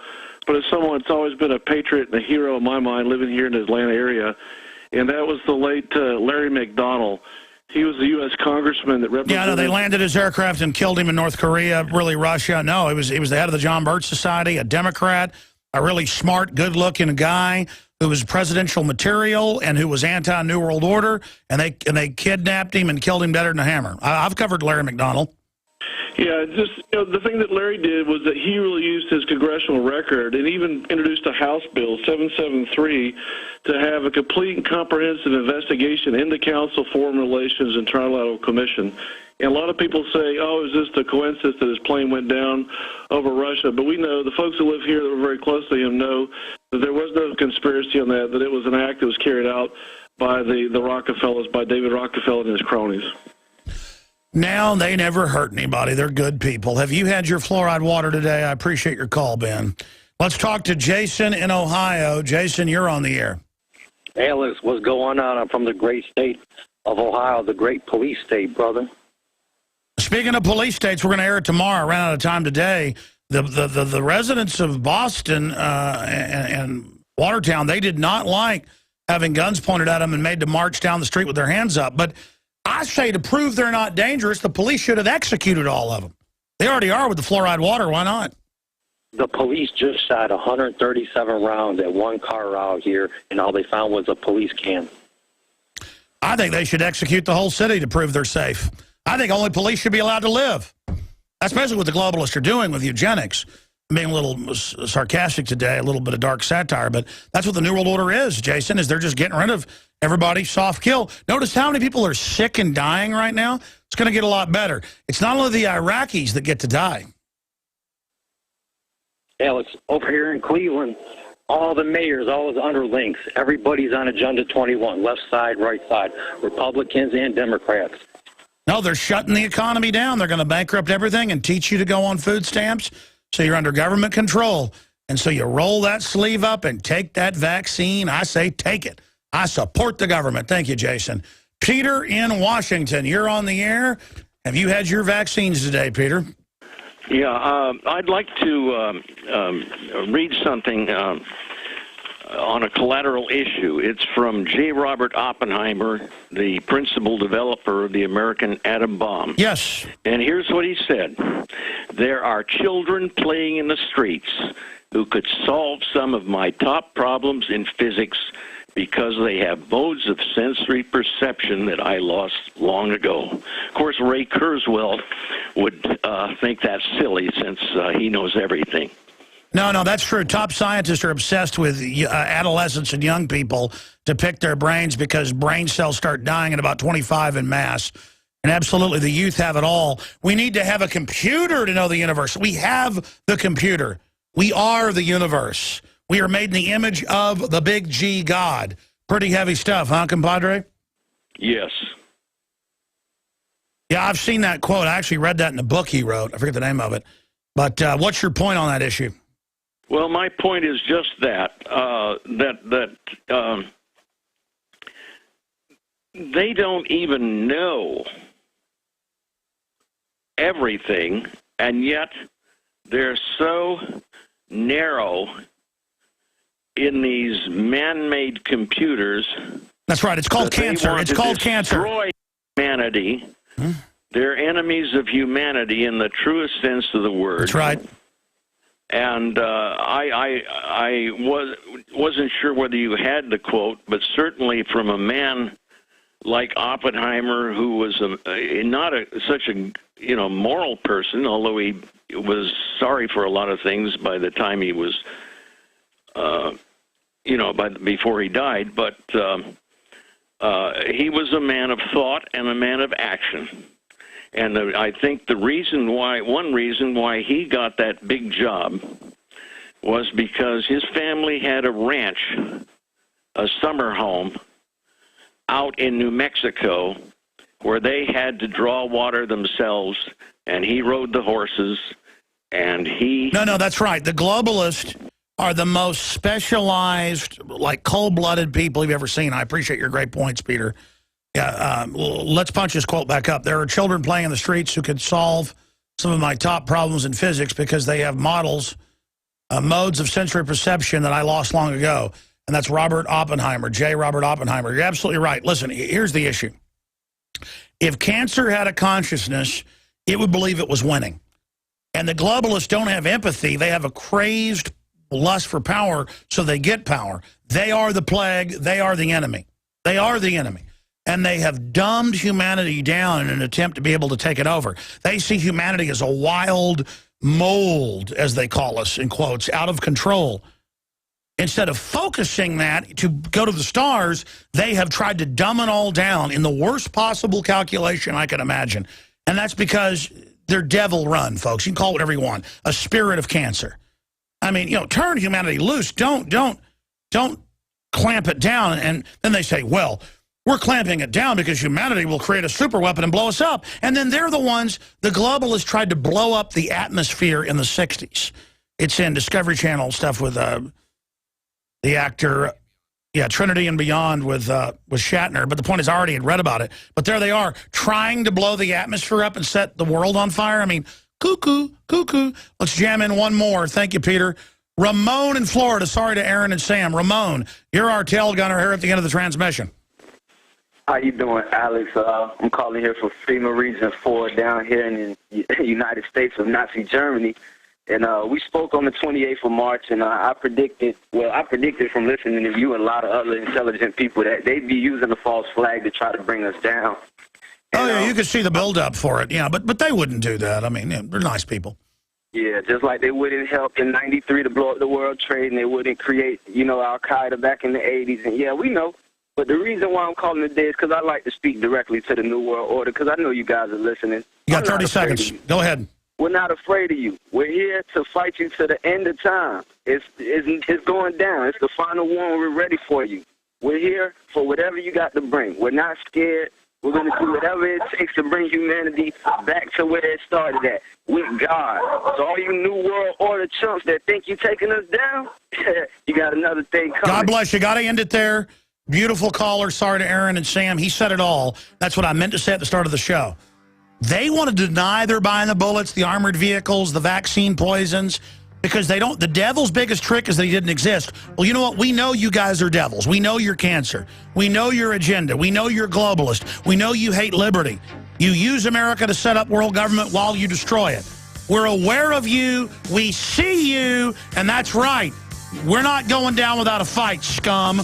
but as someone that's always been a patriot and a hero in my mind living here in the Atlanta area, and that was the late Larry McDonald. He was the U.S. congressman that represented... Yeah, no, they landed his aircraft and killed him in North Korea, really Russia. No, he was the head of the John Birch Society, a Democrat, a really smart, good-looking guy who was presidential material and who was anti-New World Order, and they kidnapped him and killed him better than a hammer. I've covered Larry McDonald. Yeah, just the thing that Larry did was that he really used his congressional record and even introduced a House Bill 773 to have a complete and comprehensive investigation into Council, Foreign Relations, and Trilateral Commission. And a lot of people say, oh, is this a coincidence that his plane went down over Russia? But we know, the folks who live here that were very close to him know that there was no conspiracy on that it was an act that was carried out by the Rockefellers, by David Rockefeller and his cronies. Now, they never hurt anybody. They're good people. Have you had your fluoride water today? I appreciate your call, Ben. Let's talk to Jason in Ohio. Jason, you're on the air. Alex, what's going on? I'm from the great state of Ohio, the great police state, brother. Speaking of police states, we're going to air it tomorrow. I ran out of time today. The residents of Boston and Watertown, they did not like having guns pointed at them and made to march down the street with their hands up. But I say to prove they're not dangerous, the police should have executed all of them. They already are with the fluoride water. Why not? The police just shot 137 rounds at one car out here, and all they found was a police can. I think they should execute the whole city to prove they're safe. I think only police should be allowed to live. That's basically what the globalists are doing with eugenics. I'm being a little sarcastic today, a little bit of dark satire, but that's what the New World Order is, Jason, is they're just getting rid of everybody, soft kill. Notice how many people are sick and dying right now? It's going to get a lot better. It's not only the Iraqis that get to die. Alex, over here in Cleveland, all the mayors, all the underlings, everybody's on Agenda 21, left side, right side, Republicans and Democrats. No, they're shutting the economy down. They're going to bankrupt everything and teach you to go on food stamps, so you're under government control. And so you roll that sleeve up and take that vaccine. I say take it. I support the government. Thank you, Jason. Peter in Washington, you're on the air. Have you had your vaccines today, Peter? Yeah, I'd like to read something on a collateral issue. It's from J. Robert Oppenheimer, the principal developer of the American atom bomb. Yes. And here's what he said. There are children playing in the streets who could solve some of my top problems in physics because they have modes of sensory perception that I lost long ago. Of course, Ray Kurzweil would think that's silly since he knows everything. No, that's true. Top scientists are obsessed with adolescents and young people to pick their brains because brain cells start dying at about 25 in mass. And absolutely, the youth have it all. We need to have a computer to know the universe. We have the computer. We are the universe. We are made in the image of the big G God. Pretty heavy stuff, huh, compadre? Yes. Yeah, I've seen that quote. I actually read that in a book he wrote. I forget the name of it. But what's your point on that issue? Well, my point is just that, they don't even know everything, and yet they're so narrow in these man-made computers. That's right. It's called cancer. It's called cancer. Destroy humanity. They're enemies of humanity in the truest sense of the word. That's right. And I wasn't sure whether you had the quote, but certainly from a man like Oppenheimer, who was not such a moral person, although he was sorry for a lot of things by the time he was before he died, but he was a man of thought and a man of action. And I think one reason why he got that big job was because his family had a ranch, a summer home, out in New Mexico, where they had to draw water themselves, and he rode the horses, and he... No, that's right. The globalists are the most specialized, like cold-blooded people you've ever seen. I appreciate your great points, Peter. Yeah, let's punch this quote back up. There are children playing in the streets who could solve some of my top problems in physics because they have modes of sensory perception that I lost long ago. And that's Robert Oppenheimer, J. Robert Oppenheimer. You're absolutely right. Listen, here's the issue. If cancer had a consciousness, it would believe it was winning. And the globalists don't have empathy. They have a crazed lust for power, so they get power. They are the plague. They are the enemy. They are the enemy. And they have dumbed humanity down in an attempt to be able to take it over. They see humanity as a wild mold, as they call us, in quotes, out of control. Instead of focusing that to go to the stars, they have tried to dumb it all down in the worst possible calculation I can imagine. And that's because they're devil run, folks. You can call it whatever you want. A spirit of cancer. I mean, turn humanity loose. Don't clamp it down. And then they say, well, we're clamping it down because humanity will create a super weapon and blow us up. And then they're the ones, the globalists tried to blow up the atmosphere in the 60s. It's in Discovery Channel stuff with the actor, Trinity and Beyond with Shatner. But the point is, I already had read about it. But there they are, trying to blow the atmosphere up and set the world on fire. I mean, cuckoo. Let's jam in one more. Thank you, Peter. Ramon in Florida. Sorry to Aaron and Sam. Ramon, you're our tail gunner here at the end of the transmission. How you doing, Alex? I'm calling here from FEMA Region 4 down here in the United States of Nazi Germany. And we spoke on the 28th of March, and I predicted from listening to you and a lot of other intelligent people that they'd be using the false flag to try to bring us down. Oh, yeah, you could see the buildup for it. Yeah, but they wouldn't do that. I mean, they're nice people. Yeah, just like they wouldn't help in '93 to blow up the World Trade, and they wouldn't create, Al-Qaeda back in the '80s. And, yeah, we know. But the reason why I'm calling today is because I like to speak directly to the New World Order, because I know you guys are listening. You got 30 seconds. Go ahead. We're not afraid of you. We're here to fight you to the end of time. It's going down. It's the final one. We're ready for you. We're here for whatever you got to bring. We're not scared. We're going to do whatever it takes to bring humanity back to where it started at, with God. So all you New World Order chumps that think you're taking us down, you got another thing coming. God bless you. Got to end it there. Beautiful caller. Sorry to Aaron and Sam. He said it all. That's what I meant to say at the start of the show. They want to deny they're buying the bullets, the armored vehicles, the vaccine poisons, because they don't. The devil's biggest trick is that he didn't exist. Well, you know what? We know you guys are devils. We know you're cancer. We know your agenda. We know you're globalist. We know you hate liberty. You use America to set up world government while you destroy it. We're aware of you. We see you. And that's right. We're not going down without a fight, scum.